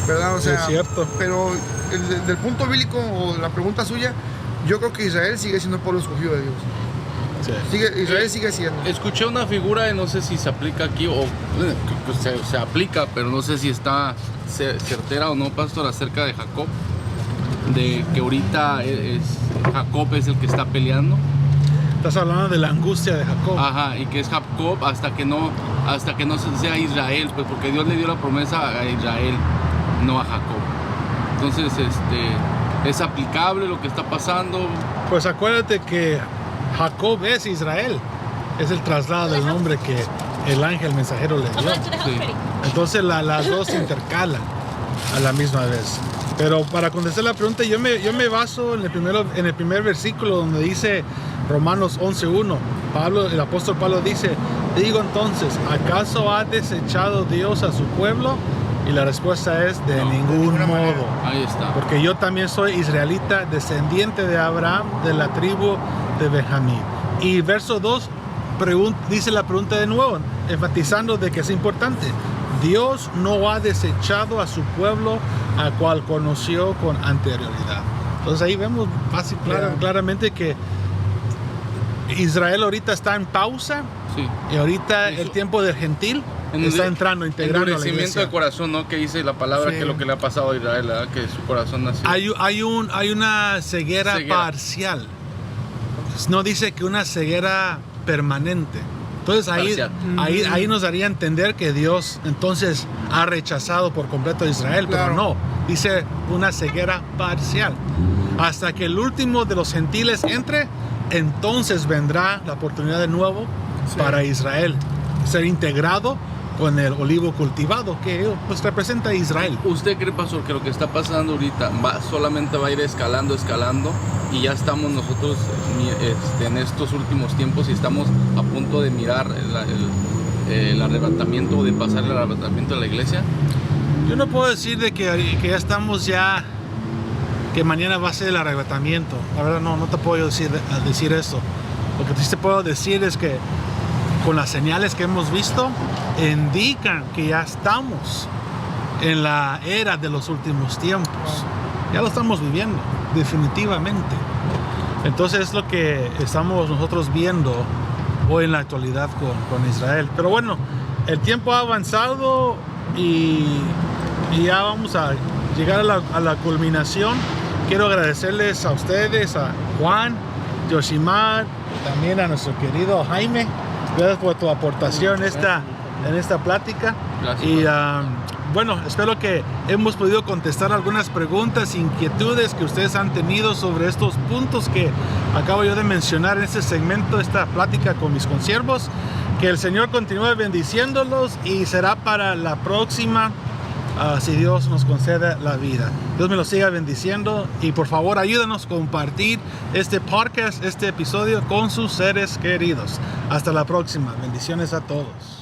F: ¿verdad? O sea,
B: es cierto.
F: Pero del punto bíblico, o la pregunta suya, yo creo que Israel sigue siendo el pueblo escogido de Dios. Sí. Israel sigue siendo.
E: Escuché una figura, no sé si se aplica aquí, o pues se aplica, pero no sé si está certera o no, pastor, acerca de Jacob, de que ahorita Jacob es el que está peleando.
B: Estás hablando de la angustia de Jacob.
E: Ajá, y que es Jacob hasta que no sea Israel, pues porque Dios le dio la promesa a Israel, no a Jacob. Entonces, es aplicable lo que está pasando.
B: Pues acuérdate que Jacob es Israel, es el traslado del nombre que el ángel mensajero le dio.
E: Sí.
B: Entonces las dos se intercalan a la misma vez. Pero para contestar la pregunta, yo me baso en el primer versículo donde dice Romanos 11:1. El apóstol Pablo dice, digo entonces, ¿acaso ha desechado Dios a su pueblo? Y la respuesta es de ningún modo.
E: Ahí está.
B: Porque yo también soy israelita, descendiente de Abraham, de la tribu de Benjamín. Y verso 2 dice la pregunta de nuevo, enfatizando de que es importante. Dios no ha desechado a su pueblo a cual conoció con anterioridad. Entonces ahí vemos claramente que Israel ahorita está en pausa.
E: Sí.
B: Y ahorita el tiempo del gentil está entrando, integrando a la
E: endurecimiento
B: iglesia.
E: de corazón, ¿no? Que dice la palabra,
B: Sí.
E: que es lo que le ha pasado a Israel, ¿verdad? Que su corazón nació.
B: Hay una ceguera parcial. No dice que una ceguera permanente. Entonces ahí nos daría a entender que Dios entonces ha rechazado por completo a Israel,
F: Claro.
B: pero no. Dice una ceguera parcial. Hasta que el último de los gentiles entre, entonces vendrá la oportunidad de nuevo para Israel ser integrado con el olivo cultivado, que pues representa a Israel.
E: ¿Usted cree, pastor, que lo que está pasando ahorita solamente va a ir escalando y ya estamos nosotros en estos últimos tiempos y estamos a punto de mirar el arrebatamiento, de pasar el arrebatamiento de la iglesia?
B: Yo no puedo decir de que ya estamos que mañana va a ser el arrebatamiento. La verdad no te puedo decir eso. Lo que sí te puedo decir es que con las señales que hemos visto, indican que ya estamos en la era de los últimos tiempos. Ya lo estamos viviendo, definitivamente. Entonces es lo que estamos nosotros viendo hoy en la actualidad con Israel. Pero bueno, el tiempo ha avanzado y ya vamos a llegar a la culminación. Quiero agradecerles a ustedes, a Juan, Yoshimar, también a nuestro querido Jaime. Gracias por tu aportación en esta plática.
E: Gracias.
B: Y bueno, espero que hemos podido contestar algunas preguntas, inquietudes que ustedes han tenido sobre estos puntos que acabo yo de mencionar en este segmento, esta plática con mis consiervos. Que el Señor continúe bendiciéndolos y será para la próxima, si Dios nos concede la vida. Dios me los siga bendiciendo y por favor ayúdanos a compartir este podcast, este episodio con sus seres queridos. Hasta la próxima. Bendiciones a todos.